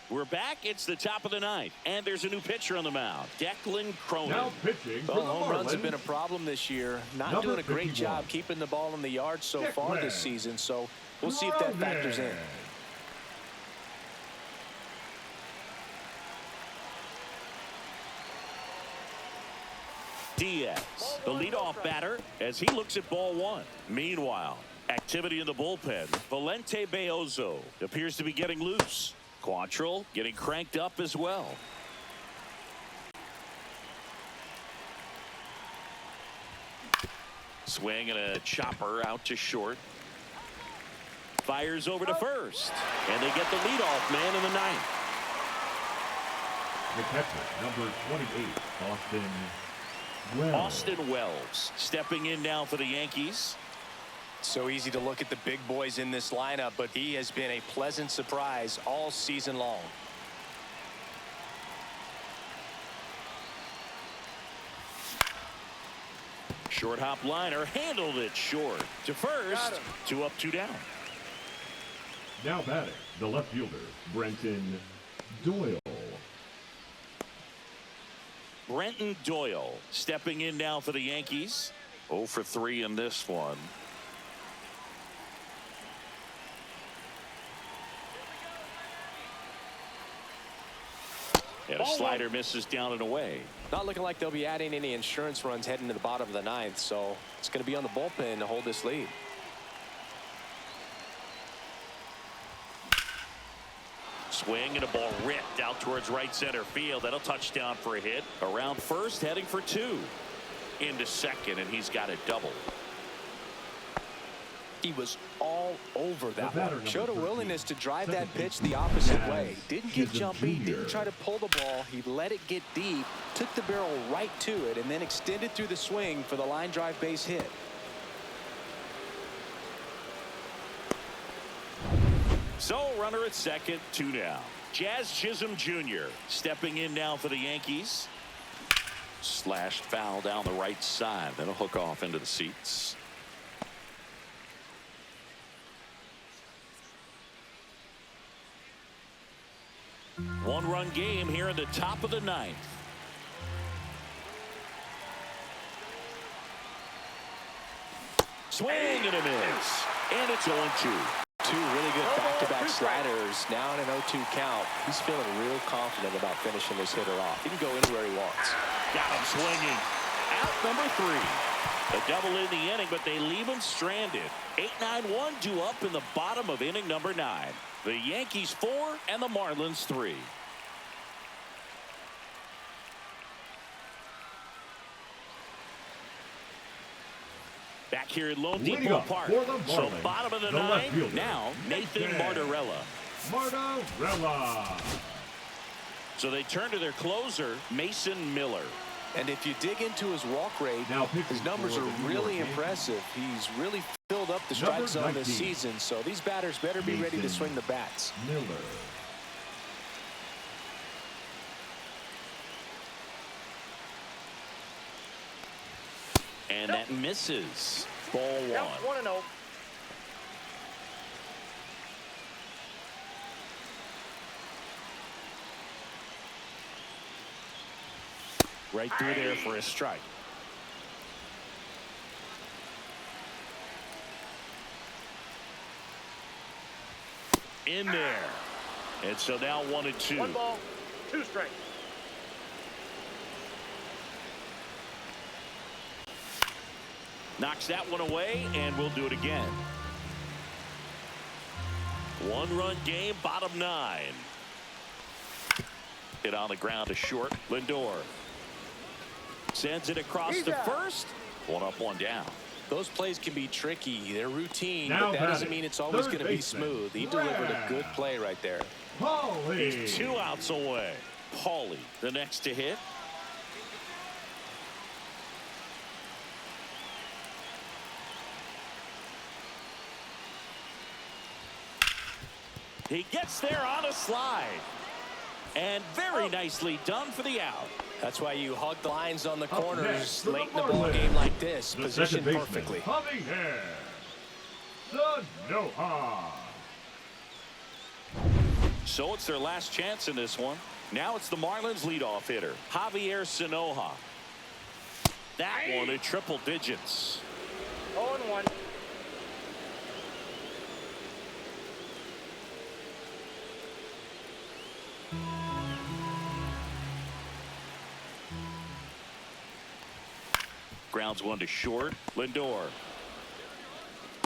We're back. It's the top of the 9th, and there's a new pitcher on the mound, Declan Cronin. Now pitching for the Well, home runs Marlins. have been a problem this year. Not Number doing a great 51. job keeping the ball in the yard so far this season, so we'll see if that factors in. Diaz, the leadoff batter, as he looks at ball 1. Meanwhile, activity in the bullpen. Valente Beozo appears to be getting loose. Quantrill getting cranked up as well. Swing and a chopper out to short. Fires over to first. And they get the leadoff man in the 9th. The catcher, number 28, Austin Wells stepping in now for the Yankees. So easy to look at the big boys in this lineup, but he has been a pleasant surprise all season long. Short hop liner, handled it short. To first, 2 up, 2 down. Now batting, the left fielder, Brenton Doyle. Brenton Doyle stepping in now for the Yankees. 0 for 3 in this one. And a slider misses down and away. Not looking like they'll be adding any insurance runs heading to the bottom of the 9th, so it's going to be on the bullpen to hold this lead. Swing and a ball ripped out towards right center field. That'll touch down for a hit. Around first, heading for 2. Into second, and he's got a double. He was all over that batter, one. Showed a number willingness to 13, drive that second pitch the opposite Jazz way. Didn't get Chisholm jumpy, Jr. didn't try to pull the ball. He let it get deep, took the barrel right to it, and then extended through the swing for the line drive base hit. So, runner at second, 2 down. Jazz Chisholm Jr. stepping in now for the Yankees. Slashed foul down the right side. That'll hook off into the seats. One-run game here in the top of the 9th. Swing and a miss. And it's 0-2. 2 really good back-to-back sliders. Now in an 0-2 count. He's feeling real confident about finishing this hitter off. He can go anywhere he wants. Got him swinging. Out number 3. A double in the inning, but they leave him stranded. 8-9-1 due up in the bottom of inning number 9. The Yankees 4 and the Marlins 3. Back here at Lone Leading Depot up Park. for the So Marlins, bottom of the left 9, fielder, now Nathan Nathan Martorella. Martorella. So they turn to their closer, Mason Miller. And if you dig into his walk rate, Now pitching his numbers for are the New really York impressive. He's really filled up the strike Number zone this 19. season, so these batters better be ready to Mason swing the bats. Miller. And that misses. Ball Count one. 1-0. Right through there for a strike. In there. And so now 1-2. 1 ball, 2 strikes. Knocks that one away, and we'll do it again. 1-run game, bottom 9. Hit on the ground to short. Lindor sends it across to first. 1 up, 1 down. Those plays can be tricky. They're routine, Now but that doesn't batting, mean it's always third going to be baseman, smooth. He delivered a good Brad. play right there. Paulie. He's 2 outs away. Paulie, the next to hit. He gets there on a slide. And very nicely done for the out. That's why you hug the lines on the Up corners next for the late in the ball Marlins, game like this. The Positioned second baseman, perfectly. Javier Sanoja. So it's their last chance in this one. Now it's the Marlins leadoff hitter, Javier Sanoja. That one at triple digits. 0-1. Grounds one to short. Lindor.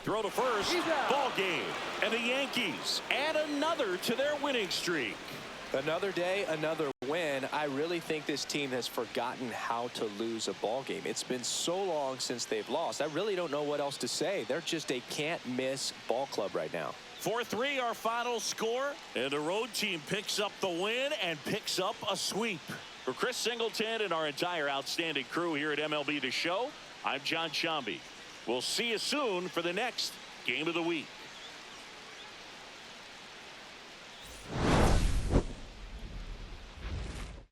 Throw to first. Ball game. And the Yankees add another to their winning streak. Another day, another win. I really think this team has forgotten how to lose a ball game. It's been so long since they've lost. I really don't know what else to say. They're just a can't-miss ball club right now. 4-3 our final score. And the road team picks up the win and picks up a sweep. For Chris Singleton and our entire outstanding crew here at MLB The Show, I'm John Shambi. We'll see you soon for the next Game of the Week.